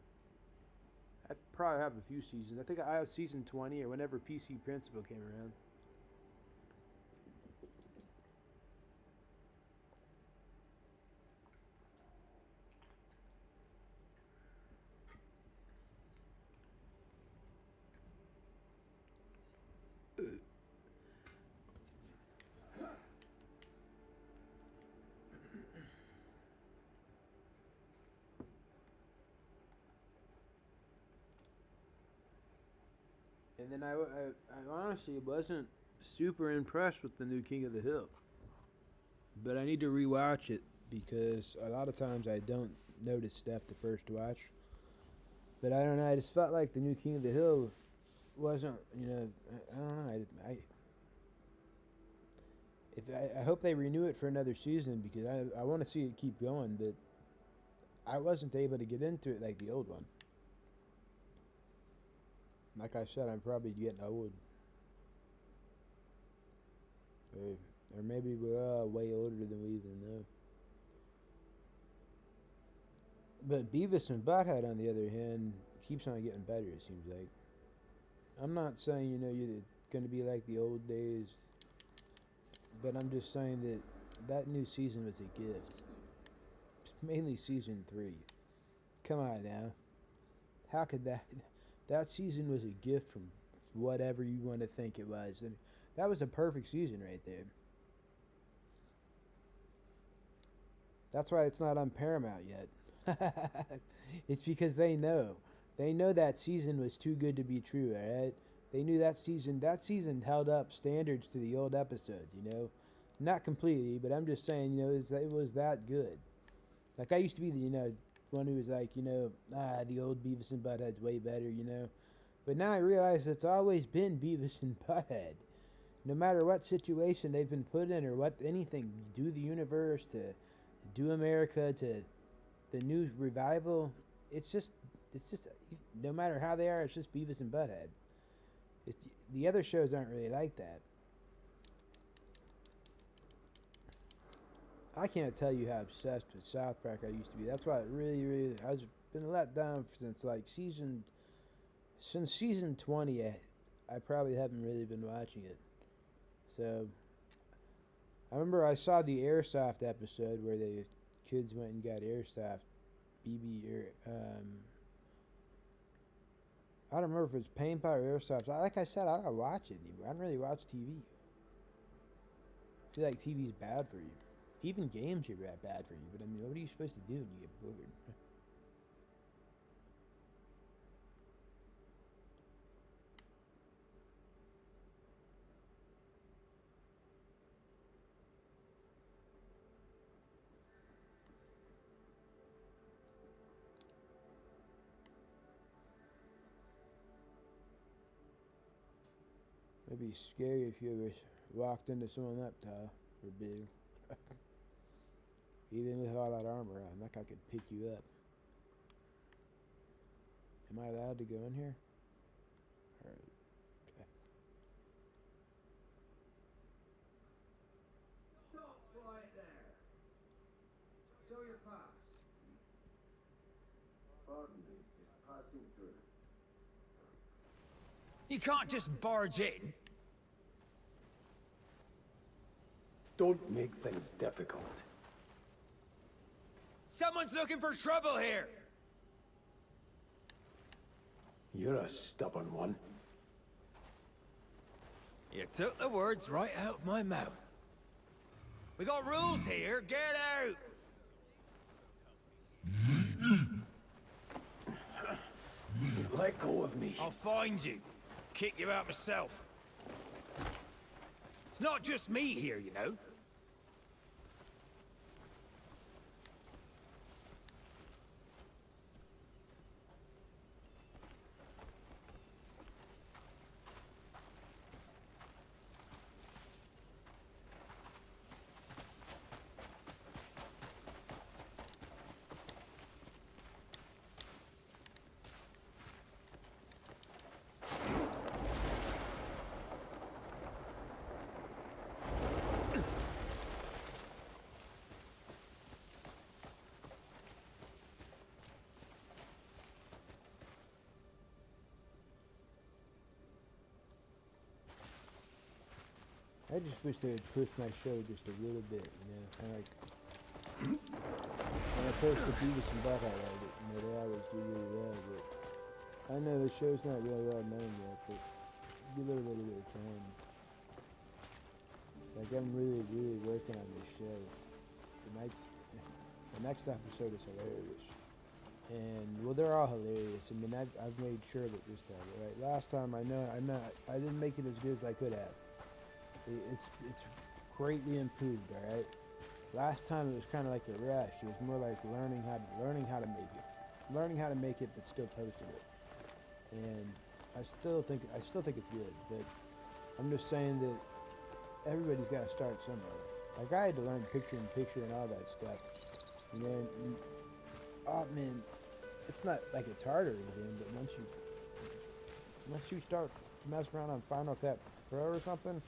I probably have a few seasons. I think I have season 20 or whenever PC Principal came around. And then I honestly wasn't super impressed with the new King of the Hill. But I need to rewatch it because a lot of times I don't notice stuff the first watch. But I don't know, I just felt like the new King of the Hill wasn't, you know, I don't know. I hope they renew it for another season because I want to see it keep going, but I wasn't able to get into it like the old one. Like I said, I'm probably getting old. Or maybe we're all way older than we even know. But Beavis and Butthead, on the other hand, keeps on getting better, it seems like. I'm not saying, you know, you're going to be like the old days, but I'm just saying that that new season was a gift. Mainly season 3. Come on now. How could that... That season was a gift from whatever you want to think it was. And that was a perfect season right there. That's why it's not on Paramount yet. It's because they know. They know that season was too good to be true, alright? They knew that season held up standards to the old episodes, you know? Not completely, but I'm just saying, you know, it was that good. Like, I used to be the, you know, one who was like, you know, the old Beavis and Butthead's way better, you know? But now I realize it's always been Beavis and Butthead. No matter what situation they've been put in or what anything, do the universe, to do America, to the new revival, it's just, no matter how they are, it's just Beavis and Butthead. The other shows aren't really like that. I can't tell you how obsessed with South Park I used to be. That's why it really, I've been let down since like season 20. I probably haven't really been watching it. So, I remember I saw the Airsoft episode where the kids went and got Airsoft, I don't remember if it's paintball or Airsoft. Like I said, I don't watch it anymore. I don't really watch TV. I feel like TV's bad for you. Even games are bad for you, but I mean, what are you supposed to do when you get bored? It'd be scary if you ever walked into someone up tall or big. Even with all that armor on, like I could pick you up. Am I allowed to go in here? Or, Stop right there. Show your pass. Pardon me, just passing through. You can't just barge in. Don't make things difficult. Someone's looking for trouble here. You're a stubborn one. You took the words right out of my mouth. We got rules here. Get out. let go of me. I'll find you. Kick you out myself. It's not just me here, you know. I just wish they would push my show just a little bit, you know, kind of like when I post the Beavis and Butthead of it, you know, they always do really well, but I know the show's not really well known yet, but give it a little bit of time. Like, I'm really, really working on this show. The next episode is hilarious. And, well, they're all hilarious. I mean, I've made sure of it this time, right? Last time, I didn't make it as good as I could have. It's greatly improved, all right. Last time it was kind of like a rush. It was more like learning how to make it, but still posting it. And I still think it's good, but I'm just saying that everybody's got to start somewhere. Like, I had to learn picture-in-picture and all that stuff. You know, and, oh man, it's not like it's hard or anything, but once you start messing around on Final Cut Pro or something,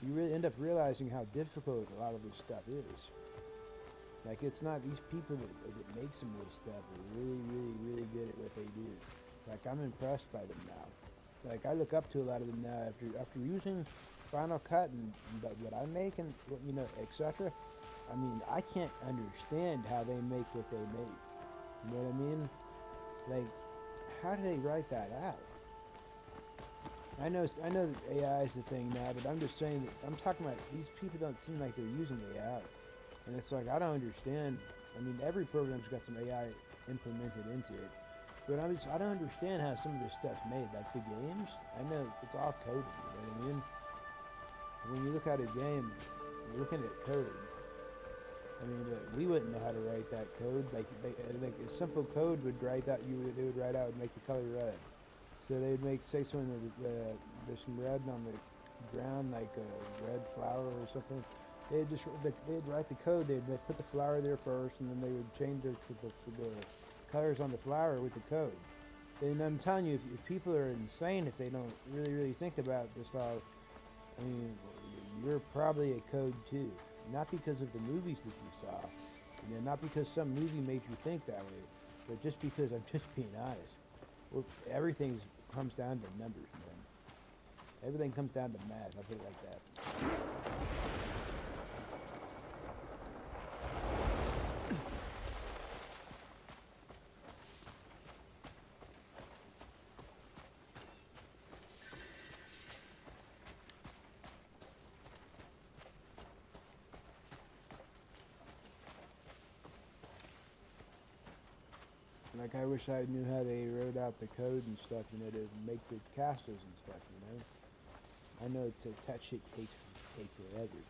you really end up realizing how difficult a lot of this stuff is. Like, it's not, these people that make some of this stuff are really, really, really good at what they do. Like, I'm impressed by them now. Like, I look up to a lot of them now after using Final Cut and what I make and, you know, etc. I mean, I can't understand how they make what they make. You know what I mean? Like, how do they write that out? I know that AI is a thing now, but I'm just saying that I'm talking about these people don't seem like they're using AI. And it's like, I don't understand. I mean, every program's got some AI implemented into it. But I don't understand how some of this stuff's made. Like the games, I know it's all coded, you know what I mean? When you look at a game, you're looking at code. I mean, we wouldn't know how to write that code. Like a simple code would write that, they would write out and make the color red. So they would make, say, there's some red on the ground, like a red flower or something. They'd write the code. They'd put the flower there first, and then they would change the colors on the flower with the code. And I'm telling you, if people are insane, if they don't really think about this all, I mean, you're probably a code too. Not because of the movies that you saw, you know, not because some movie made you think that way, but just because I'm just being honest. Well, everything comes down to numbers, man. Everything comes down to math. I'll put it like that. Like, I wish I knew how they wrote out the code and stuff, you know, to make the casters and stuff, you know. I know that shit takes forever.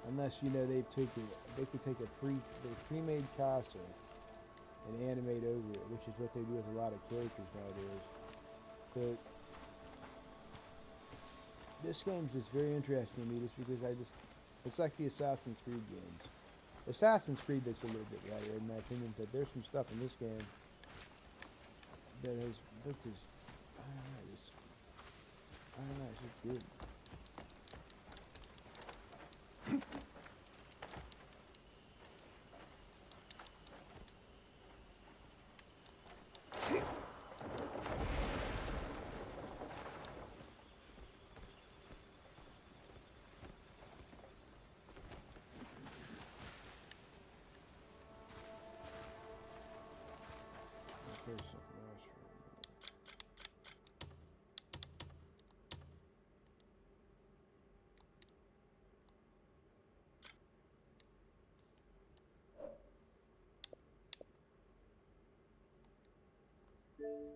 Unless, you know, they could take a pre-made caster and animate over it, which is what they do with a lot of characters nowadays. But this game's just very interesting to me just because it's like the Assassin's Creed games. Assassin's Creed looks a little bit better in my opinion, but there's some stuff in this game that has, I don't know, it's just good. There's something else for a minute.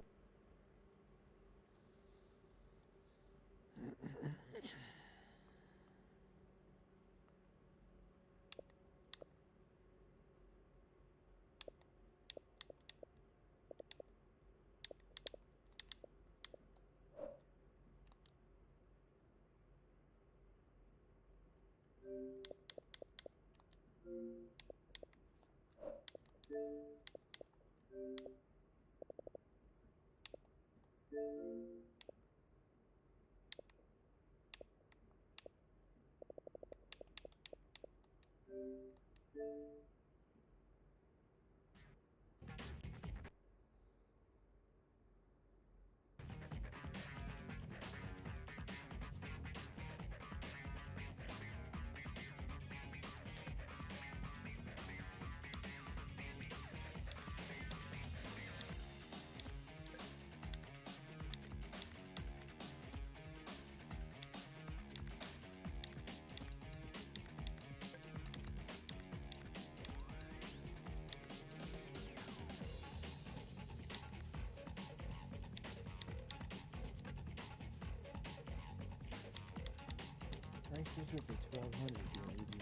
Prices are for 1,200, dude.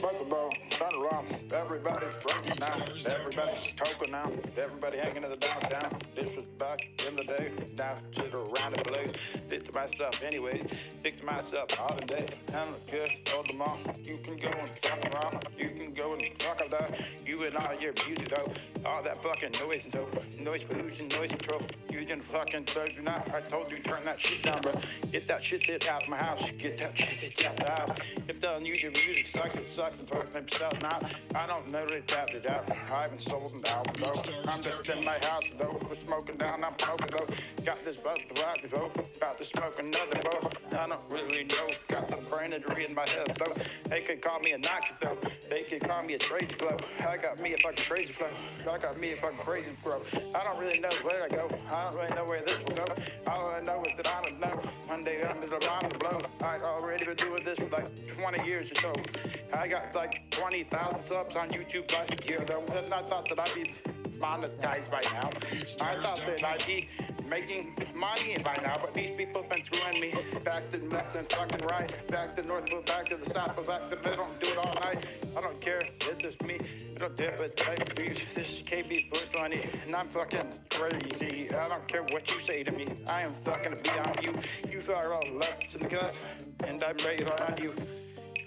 Basketball, turn around. Everybody's drinking now. Everybody's talking now. Everybody hanging in the downtown. This was back in the day. Now sit around the place. Think to myself, anyways. Think to myself all the day. I'm a good old mom. You can go and fuck around. You can go and fuck up that. You and all your music though. All that fucking noise and so. Noise pollution, noise control. You didn't fucking told you not. I told you turn that shit down, bro. Get that shit out of my house. Get that shit out of the house. If telling you your music sucks, it sucks and fuck themselves now. I don't know they tapped it out. I haven't sold an album though. I'm just in my house though. We're smoking down, I'm smoking though. Got this buzz to rock though. About to smoke another though. I don't really know. Got the brain injury in my head though. They could call me a Nazi though. They could call me a crazy flow. I got me a fucking crazy flow. I got me a fucking crazy flow. I don't really know where to go. I don't really know where this will go. All I know is that I don't know. One day I'm gonna blow. I'd already been doing this for like 20 years or so. I got like 20,000 subs on YouTube last year though, and I thought that I'd be monetized by now. I thought that I'd be making money by now, but these people have been throwing me back to left and fucking right, back to north, back to the south, back to the middle, do it all night. I don't care, it's just me. I don't care what type of views. This is KB420, and I'm fucking crazy. I don't care what you say to me. I am fucking beyond you. You are all left in the gut, and I'm right on you.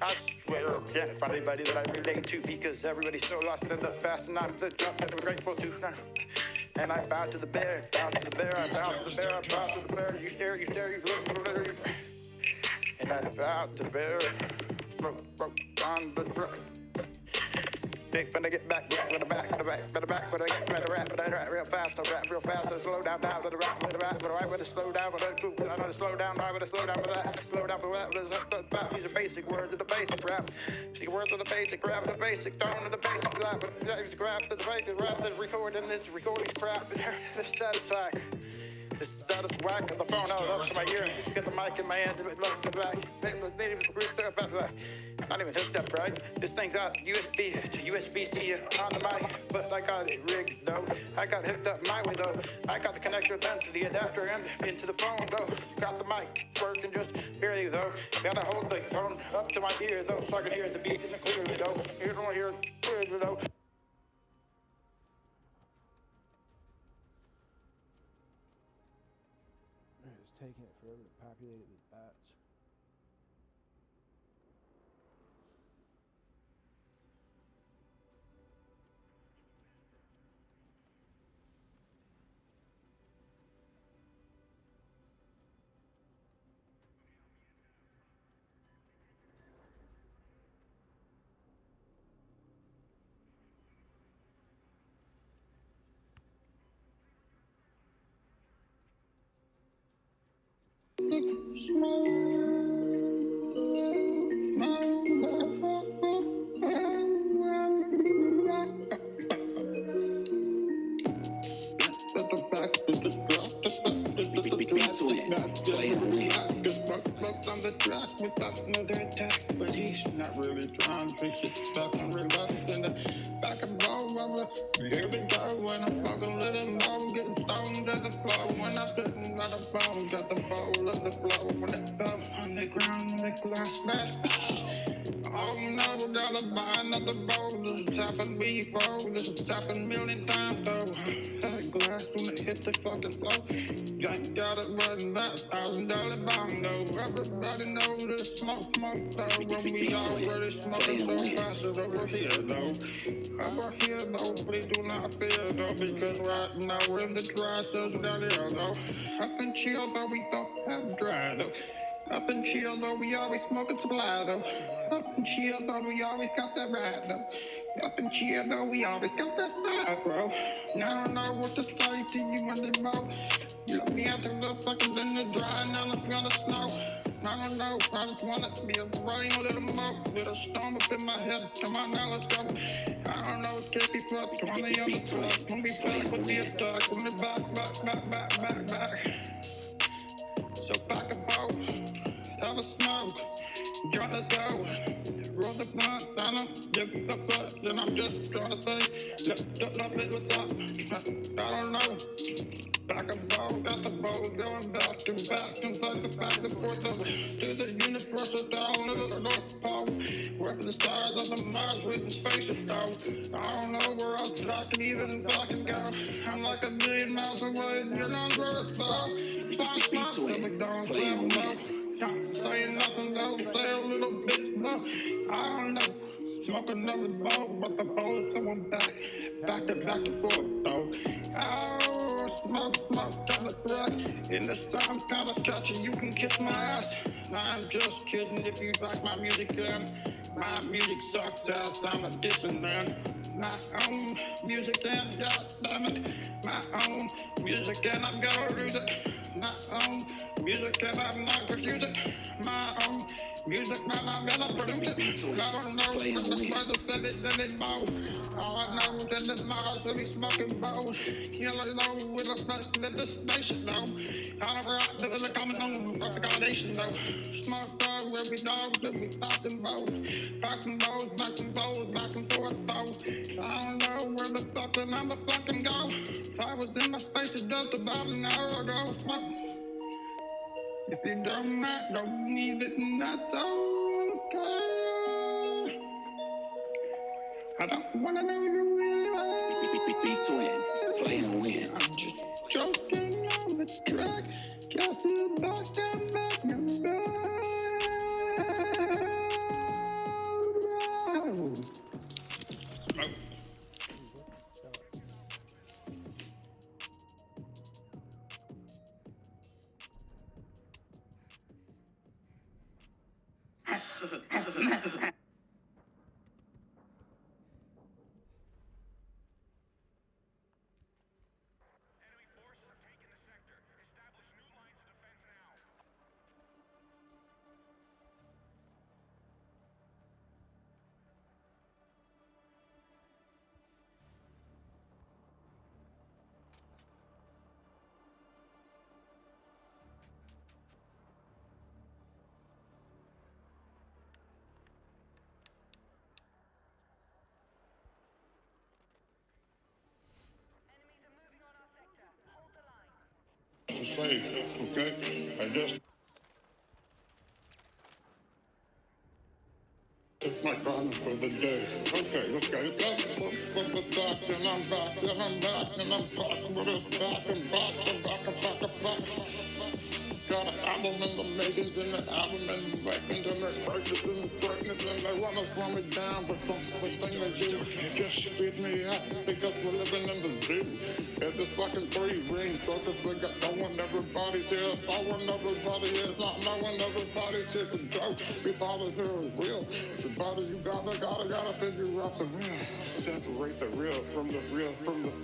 I swear I can't find anybody that I relate to because everybody's so lost in the past, and I'm the jump that I'm grateful to. And I bow to the bear, bow to the bear, I bow to the bear, I bow to the bear. You stare, you look, and I bow to the bear. Smoke on the truck. Big when I get back, with the back, when I get rap real fast, I rap real fast, I slow down, with the rap, but I would slow down, I know to slow down, I would slow down for that, slow down for that, these are basic words of the basic rap, see words of the basic rap, the basic tone of the basic rap, but the rap, the basic rap, the recording, this recording crap, this satisfied. This is out of whack of the phone out up to my ear. Get the mic in my hand, look to the back. Not even hooked up right. This thing's out USB to USB-C on the mic, but I got it rigged though. I got hooked up my way though. I got the connector then to the adapter and into the phone though. Got the mic working just barely though. Gotta hold the phone up to my ear though, so I can hear the beat in the clearly though. You don't hear it clearly though. It's taking it forever to populate it with bots. On the track without another attack, but he's not really trying. He's just stuck and relaxed in the back of ball. Here we go when I'm fucking little more, getting stoned at the floor. When I'm sitting at the bone, got the bowl of the floor. When it fell on the ground, and the glass smash. Oh no, gotta buy another bowl. This has happened before. This has happened a million times though. That glass when it hit the fucking floor. You ain't got it running that $1,000 bong though. Everybody knows this smoke though. When we already smoking so fast it's over here though. Over here though, please do not fear though. Because right now we're in the dry cells down here though. Up and chill though, we don't have dry though. Up and chill though, we always smoking supply though. Up and chill though, we always got that ride though. Up and chill though, we always got that vibe, bro. Now I don't know what to say to you anymore. You let me out the motherfuckers in the dry, now it's gonna snow. I don't know, I just want it to be a rain, a little more, little storm up in my head. Come on now, let's go. I don't know, it can't be fucked. 20 on the floor, when we play with the attack, when we back. So back a boat, have a smoke, drop the dough, roll the blunt, I don't give the fuck, then I'm just trying to say, look, what's up, I don't know. Back a bow, got the bow going back and back, inside the back and forth to the universal down of the North Pole. Where the stars of the Mars with space though. I don't know where else I can even fucking go. I'm like a million miles away and you're not worth though. Stop, don't saying nothing though, say a little bit more. I don't know. Smoke another bowl, but the bowl is going back and forth though. Oh, smoke, down the track. In the storm, kinda catchy, you can kiss my ass. I'm just kidding if you like my music then. My music sucks ass, I'm a dissing man. My own music and goddammit. My own music and I'm gonna lose it. My own music and I'm not confused it. My own music, man, I'm gonna produce it. I don't know, but the brother said it, then it bows. All I know is that this Mars will be smoking bows. Killing low with a flash in the station, though. I don't rock the coming home from the combination, though. Smoke dog, where we dogs, we'll be passing bows. Back and forth, though. I don't know where the fuck and I'ma fucking go. I was in my space just about an hour ago. Smoke. If you don't need it, that's okay. I don't wanna know you really well. B-Twin, play and win. I'm just joking on the track. Guess you back and back and back. Safe, okay? I just it's my problem for the day. Okay, let's go. From the back, and I'm back, and I'm back, and I'm talking with it back and back and back and back. Got an album and the maidens in the album and the weapons and the greatness and the greatness and they wanna slow me down, but the thing they do just speed me up because we're living in the zoo. It's this fucking free ring focus, they got no one, everybody's here, everybody is not knowing everybody's here to go. Everybody here is real. Everybody you gotta figure out the real. Separate the real from the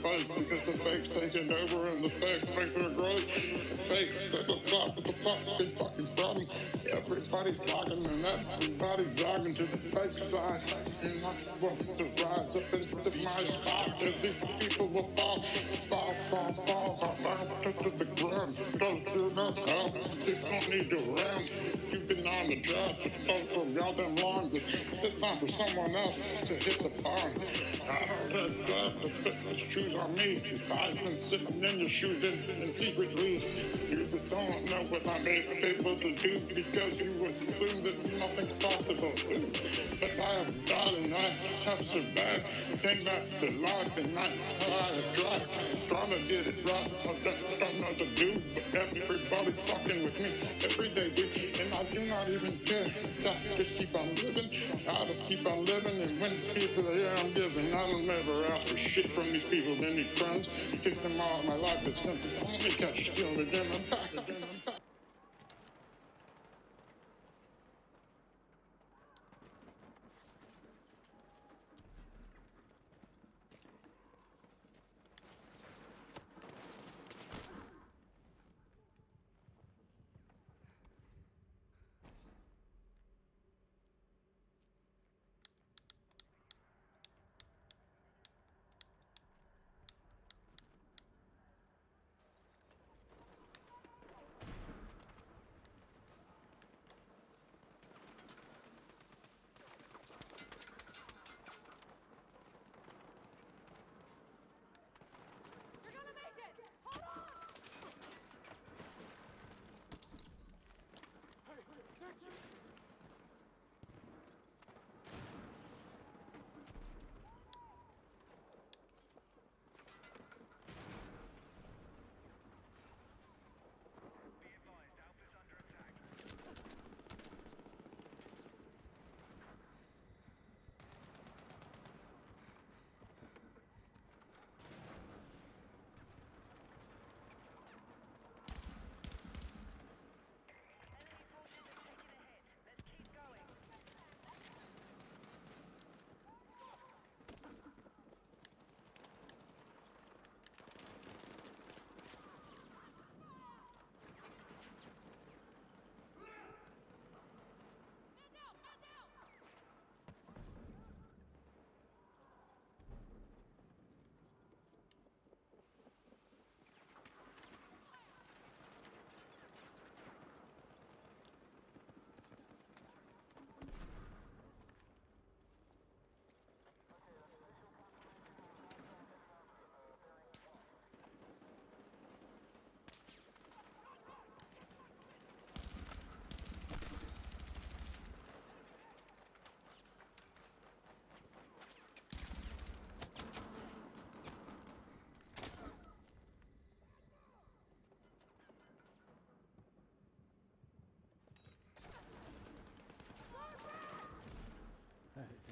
fake because the fake's taking over and the fake makes it great. The fake, the top. fucking problem. Everybody's logging and everybody's logging to the fake side. And I want to rise up into my spot. As these people will fall to the ground. Cause you're not out. You don't need your round. You've been on the job for goddamn long. It's time for someone else to hit the pond. I don't let the fitness shoes on me. I've been sitting in your shoes and secretly. You just don't know what I'm able to do because you assume that nothing's possible. But I have died and I have survived. Came back to life and I have tried. Trying to get it right. I just don't know what to do. But everybody fucking with me every day, dude. And I do not even care. I just keep on living. I just keep on living. And when people are here, I'm giving. I don't ever ask for shit from these people. They need friends. Kick them out of my life. It's simple. Let me catch stealing again. I'm back again. I'm back.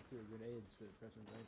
Threw a grenade instead of pressing blank.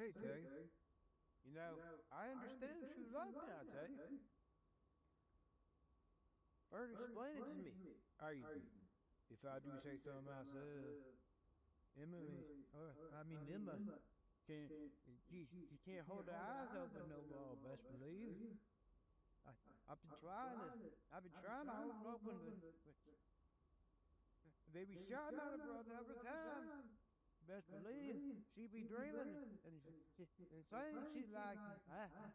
Say, Tay, you know, I understand true love now, Tay. Or explain it to me. If I do say so myself. Emily, Emma, you can't hold her eyes open no more, best believe. I've been trying to hold them open, but they be shouting at her brother every time. Best believe she be dreaming and saying shit like,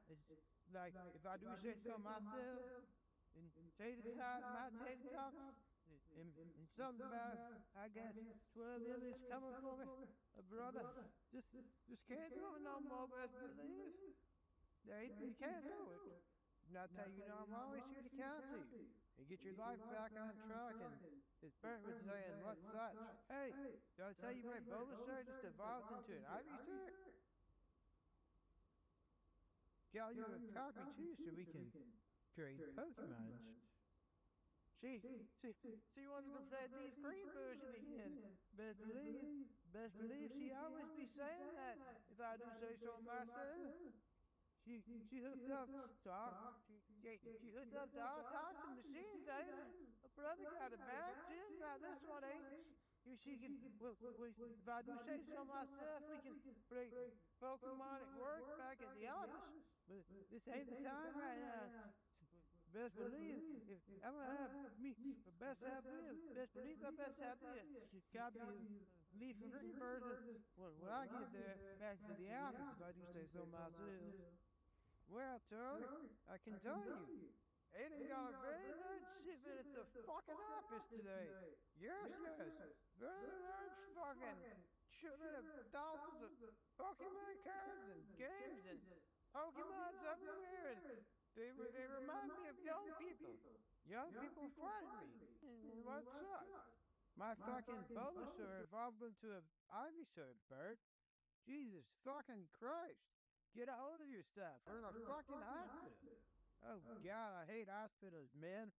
it's like if I do say so myself, and tater tot, my tater tots, and something about, I guess, 12 images coming for me, brother, just can't do it no more, best believe. You can't do it. And I tell you, I'm always here to counsel you and get your life back on track. And this Bert was saying, what such? Hey, did I tell you my Bulbasaur just evolved into an Ivysaur? Got you a copy too, so we can trade Pokemons. She wanted to play these green version again. Best believe she always be saying that, if I do say so myself. She hooked up to all types of machines, ain't it? Her brother got a bad gym about this one, ain't it? She can, if I do say so myself, we can bring Pokemon at work back at the office. But this ain't the time right now. Best believe, if I'm gonna have me, best have this. Best believe I best have this. She's got me leaf and green version when I get there back to the office, if I do say so myself. Well, Charlie, I can tell you, Aiden got a very large shipment at the fucking office today. Yes. Very large fucking shipment of thousands of Pokemon cards and games and Pokemons everywhere. And they remind me of young people. Young people frighten me. What's up? My fucking Bulbasaur evolved into an Ivysaur, Bert. Jesus fucking Christ. Get a hold of your stuff. We're in a fucking hospital. Oh God, I hate hospitals, man.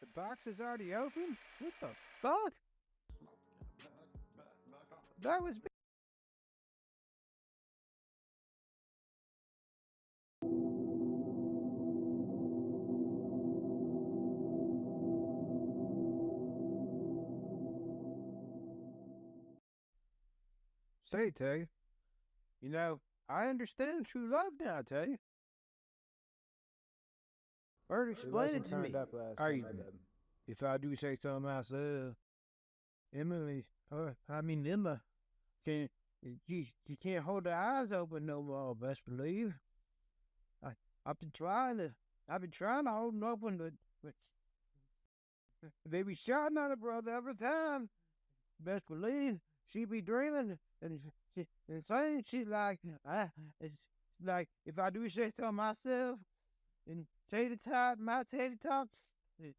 The box is already open? What the fuck? That was me. Say, Tay, I understand true love now, Tay. Bert, explain it to me. If I do say so myself. Emily, Emma, you can't hold her eyes open no more, best believe. I've been trying to hold them open, but they be shouting at her brother every time. Best believe she be dreaming and saying shit like, it's like if I do say so myself, and tater tot, my tater tots,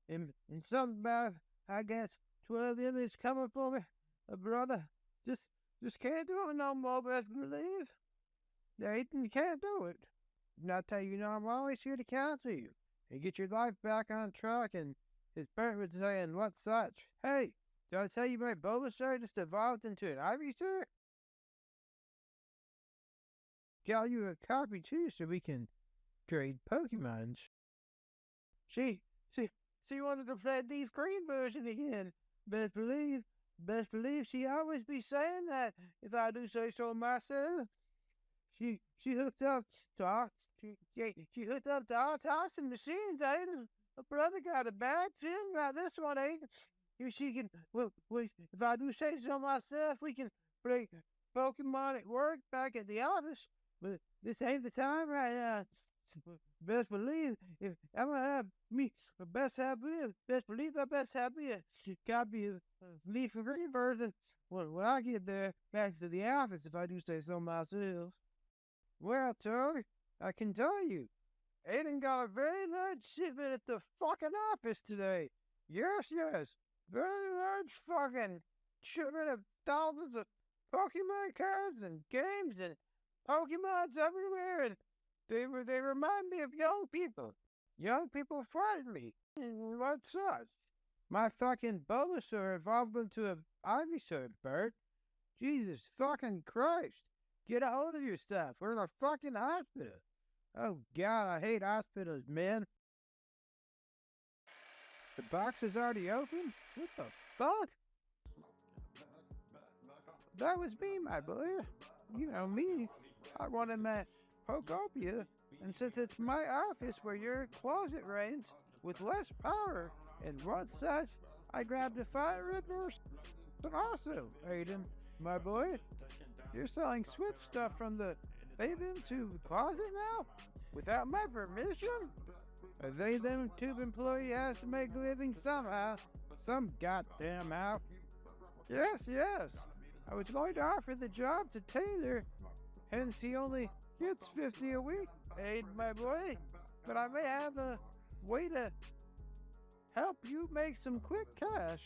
and something about, I guess, 12 images coming for me, brother. Just can't do it no more, best believe. You can't do it. And I tell you, I'm always here to counsel you and get your life back on track. And his parent was saying, what such? Hey, did I tell you my Bulbasaur just evolved into an Ivysaur? Got you a copy too, so we can trade Pokemons. She wanted to play Leaf Green version again. Best believe she always be saying that, if I do say so myself. She hooked up to all types of machines, ain't it? Her brother got a bad gym about this one, ain't it? She can, if I do say so myself, we can bring Pokemon at work back at the office. But this ain't the time right now. Best believe, if I'm gonna have me, best believe I best have me a copy of Leaf and Green version when I get there back to the office, if I do say so myself. Well, Charlie, I can tell you, Aiden got a very large shipment at the fucking office today. Yes. Very large fucking shipment of thousands of Pokemon cards and games and Pokemons everywhere, and they remind me of young people. Young people frighten me. What such? My fucking Bulbasaur evolved into an Ivysaur, Bert. Jesus fucking Christ. Get a hold of your stuff. We're in a fucking hospital. Oh, God, I hate hospitals, man. The box is already open? What the fuck? That was me, my boy. You know me. I wanted my Pokopia, and since it's my office where your closet reigns, with less power and what such, I grabbed a fire red horse. And also, Aiden, my boy, you're selling Swift stuff from the They-Them Tube closet now? Without my permission? A They-Them Tube employee has to make a living somehow. Some goddamn how. Yes, yes. I was going to offer the job to Taylor, hence he only gets $50 a week, Aiden, my boy. But I may have a way to help you make some quick cash.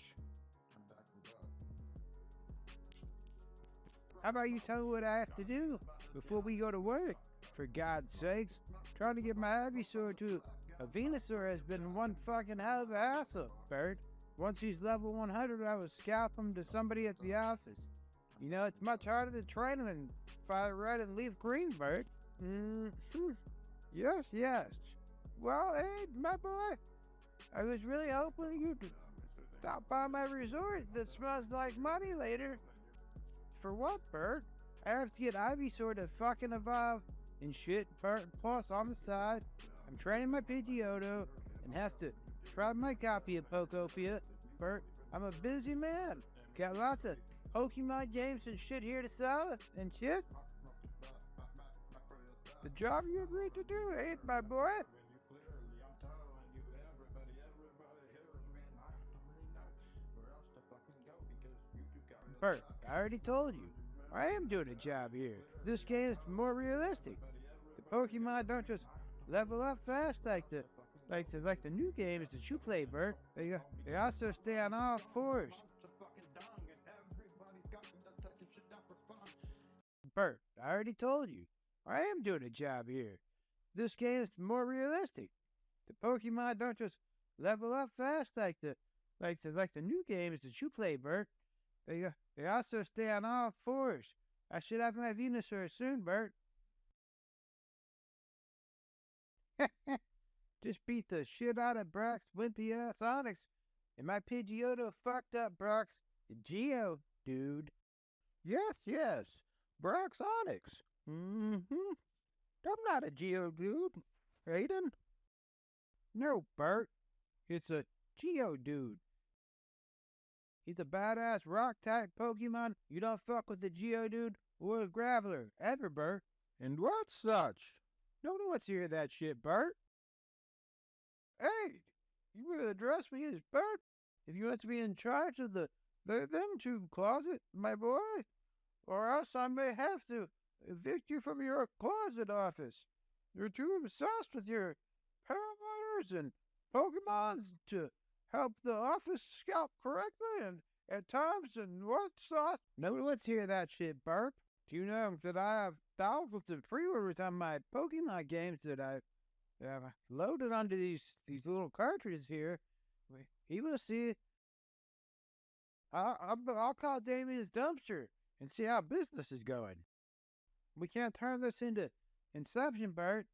How about you tell me what I have to do before we go to work? For God's sakes, trying to get my Ivysaur to a Venusaur has been one fucking hell of a hassle, Bert. Once he's level 100, I would scalp him to somebody at the office. You know, it's much harder to train him than fire red and leaf green, Bert. Yes, yes. Well, hey, my boy, I was really hoping you'd stop by my resort that smells like money later. For what, Bert? I have to get Ivysaur to fucking evolve and shit, Bert. Plus, on the side, I'm training my Pidgeotto and have to try my copy of Pokopia. Bert, I'm a busy man. Got lots of Pokemon games and shit here to sell and shit. The job you agreed to do, ain't my boy? Bert, I already told you. I am doing a job here. This game is more realistic. The Pokemon don't just level up fast like the new games that you play, Bert. They also stay on all fours. Bert, I already told you. I am doing a job here. This game is more realistic. The Pokemon don't just level up fast like the new games that you play, Bert. They also stay on all fours. I should have my Venusaur soon, Bert. Just beat the shit out of Brock's wimpy ass Onix, and my Pidgeotto fucked up Brock's Geo, dude. Yes, yes, Brock's Onix. I'm not a Geo dude, Aiden. No, Bert. It's a Geo dude. He's a badass rock-type Pokemon. You don't fuck with the Geodude or a Graveler, ever, Bert. And what such? Nobody wants to hear that shit, Bert. Hey, you will address me as Bert if you want to be in charge of them two closet, my boy. Or else I may have to evict you from your closet office. You're too obsessed with your parameters and Pokemons to help the office scout correctly and at times and whatnot. Nobody wants to hear that shit, Burp. Do you know that I have thousands of pre-orders on my Pokemon games that I've loaded onto these little cartridges here? You will see. I'll call Damien's dumpster and see how business is going. We can't turn this into Inception, Bert.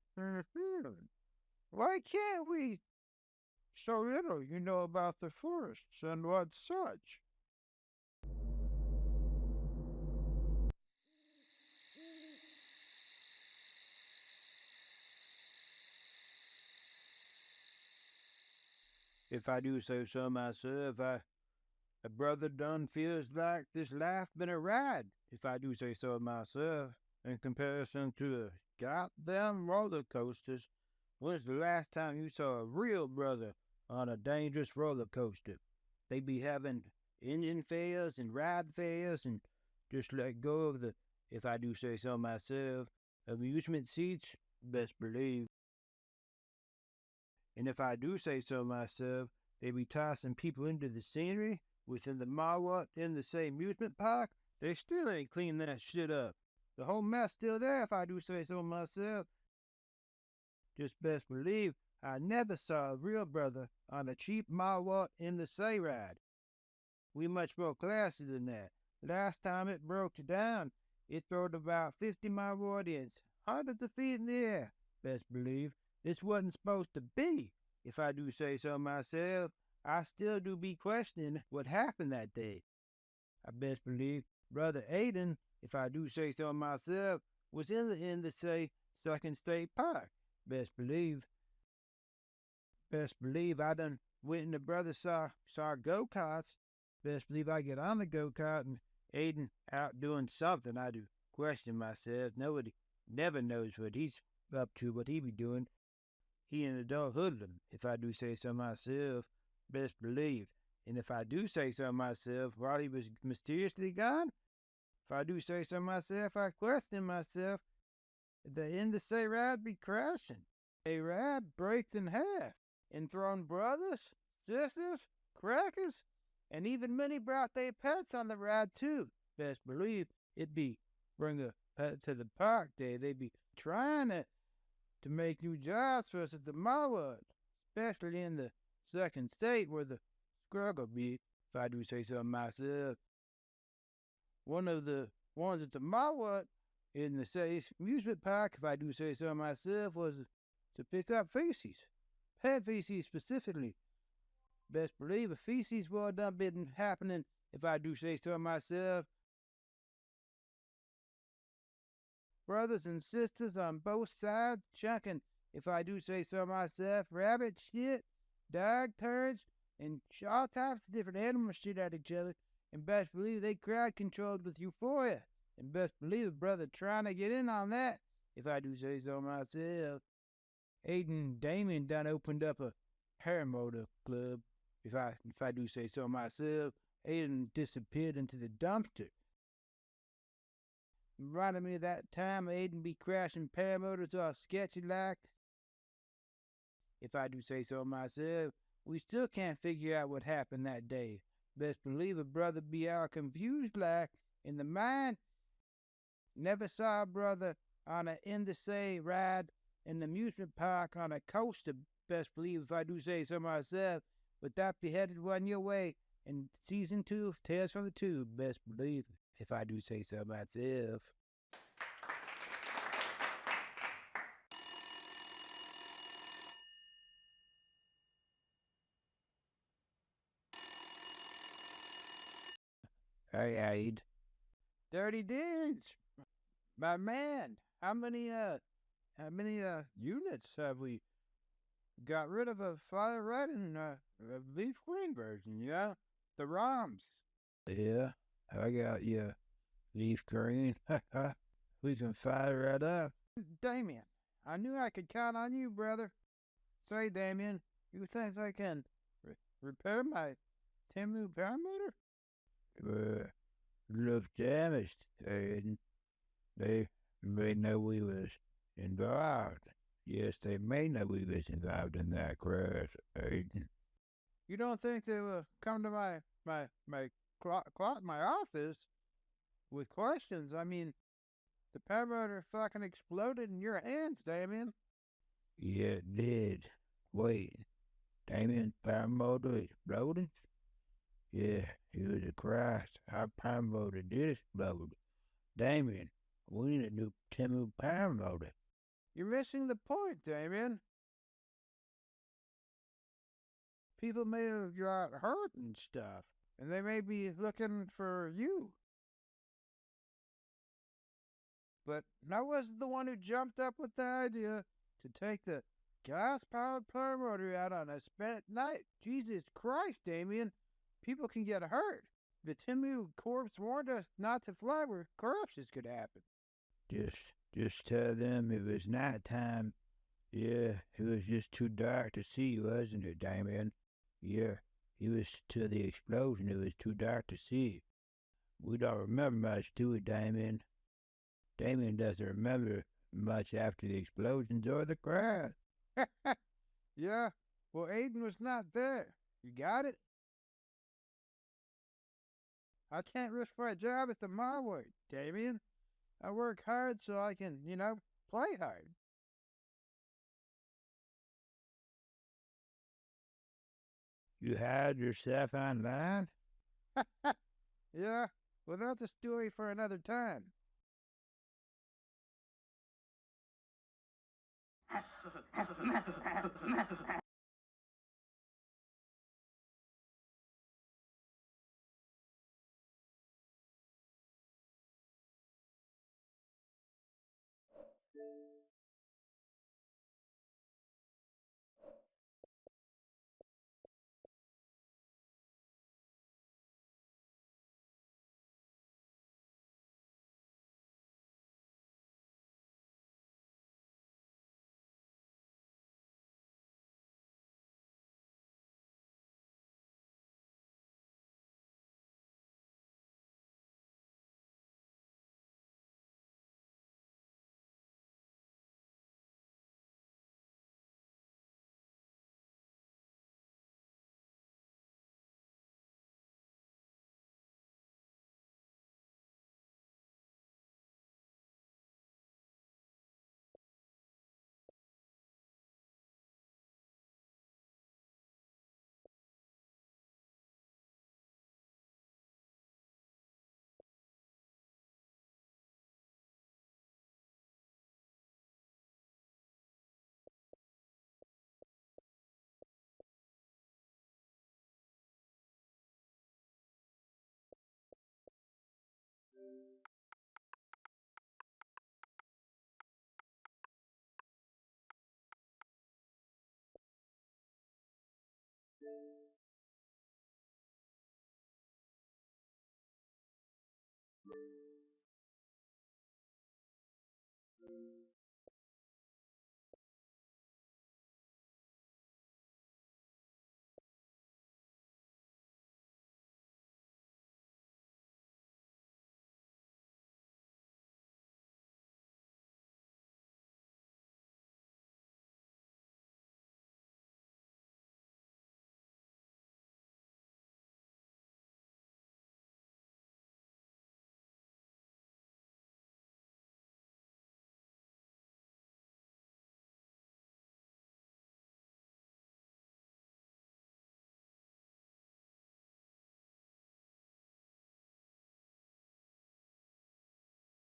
Why can't we? So little you know about the forests and what such. If I do say so myself, a brother done feels like this life been a ride, if I do say so myself, in comparison to the goddamn roller coasters. When's the last time you saw a real brother on a dangerous roller coaster? They be having engine fails and ride fails and just let go of the, if I do say so myself, amusement seats, best believe. And if I do say so myself, they be tossing people into the scenery within the Marwat in the same amusement park. They still ain't cleaned that shit up. The whole mess still there, if I do say so myself. Just best believe I never saw a real brother on a cheap Marwat in the sleigh ride. We much more classy than that. Last time it broke down, it throwed about 50 mile radius, hundreds of feet in the air. Best believe this wasn't supposed to be. If I do say so myself, I still do be questioning what happened that day. I best believe Brother Aiden, if I do say so myself, was in the say Second State Park. Best believe I done went and the brother saw go-karts. Best believe I get on the go-kart and Aiden out doing something. I do question myself. Nobody never knows what he's up to, what he be doing. He an adult hoodlum, if I do say so myself. Best believe. And if I do say so myself, while he was mysteriously gone, if I do say so myself, I question myself. The end of say ride be crashing. A ride breaks in half and thrown brothers, sisters, crackers, and even many brought their pets on the ride too. Best believe it be bring a pet to the park day. They be trying to make new jobs for us at the Marwood, especially in the Second State where the struggle be, if I do say so myself. One of the ones at the Marwood in the say amusement park, if I do say so myself, was to pick up feces. Pet feces specifically. Best believe a feces war done been happening, if I do say so myself. Brothers and sisters on both sides chunking, if I do say so myself, rabbit shit, dog turds, and all types of different animal shit at each other. And best believe they crowd controlled with euphoria. And best believe a brother trying to get in on that, if I do say so myself. Aiden Damien done opened up a paramotor club, if I do say so myself. Aiden disappeared into the dumpster. Reminded me of that time Aiden be crashing paramotors all sketchy like. If I do say so myself, we still can't figure out what happened that day. Best believe a brother be all confused like in the mind. Never saw a brother on a in-the-say ride in the amusement park on a coaster. Best believe if I do say so myself, but that be headed one your way in season 2 of Tales from the Tube. Best believe if I do say so myself. Hey, Aid. Dirty Deeds. My man, how many units have we got rid of a Fire Red and Leaf Green version, yeah? The ROMs. Yeah, I got you. Leaf Green. We can fire it up. Damien, I knew I could count on you, brother. Say, Damien, you think I can repair my Temu parameter? Looks damaged, Aiden. They may know we was involved. Yes, they may know we was involved in that crash, Aiden. You don't think they will come to my office with questions? I mean, the paramotor fucking exploded in your hands, Damien. Yeah, it did. Wait, Damien, paramotor exploded? Yeah, it was a crash. Our paramotor did explode. Damien, we need a new Temu paramotor. You're missing the point, Damien. People may have got hurt and stuff, and they may be looking for you. But I wasn't the one who jumped up with the idea to take the gas-powered paramotor out on a spent night. Jesus Christ, Damien. People can get hurt. The Temu Corps warned us not to fly where corruptions could happen. Just tell them it was nighttime. Yeah, it was just too dark to see, wasn't it, Damien? Yeah, it was till the explosion, it was too dark to see. We don't remember much, do we, Damien? Damien doesn't remember much after the explosions or the crash. Yeah, well, Aiden was not there. You got it? I can't risk my job at the Marwood, Damien. I work hard so I can, play hard. You had yourself online? Yeah, Well, that's a story for another time.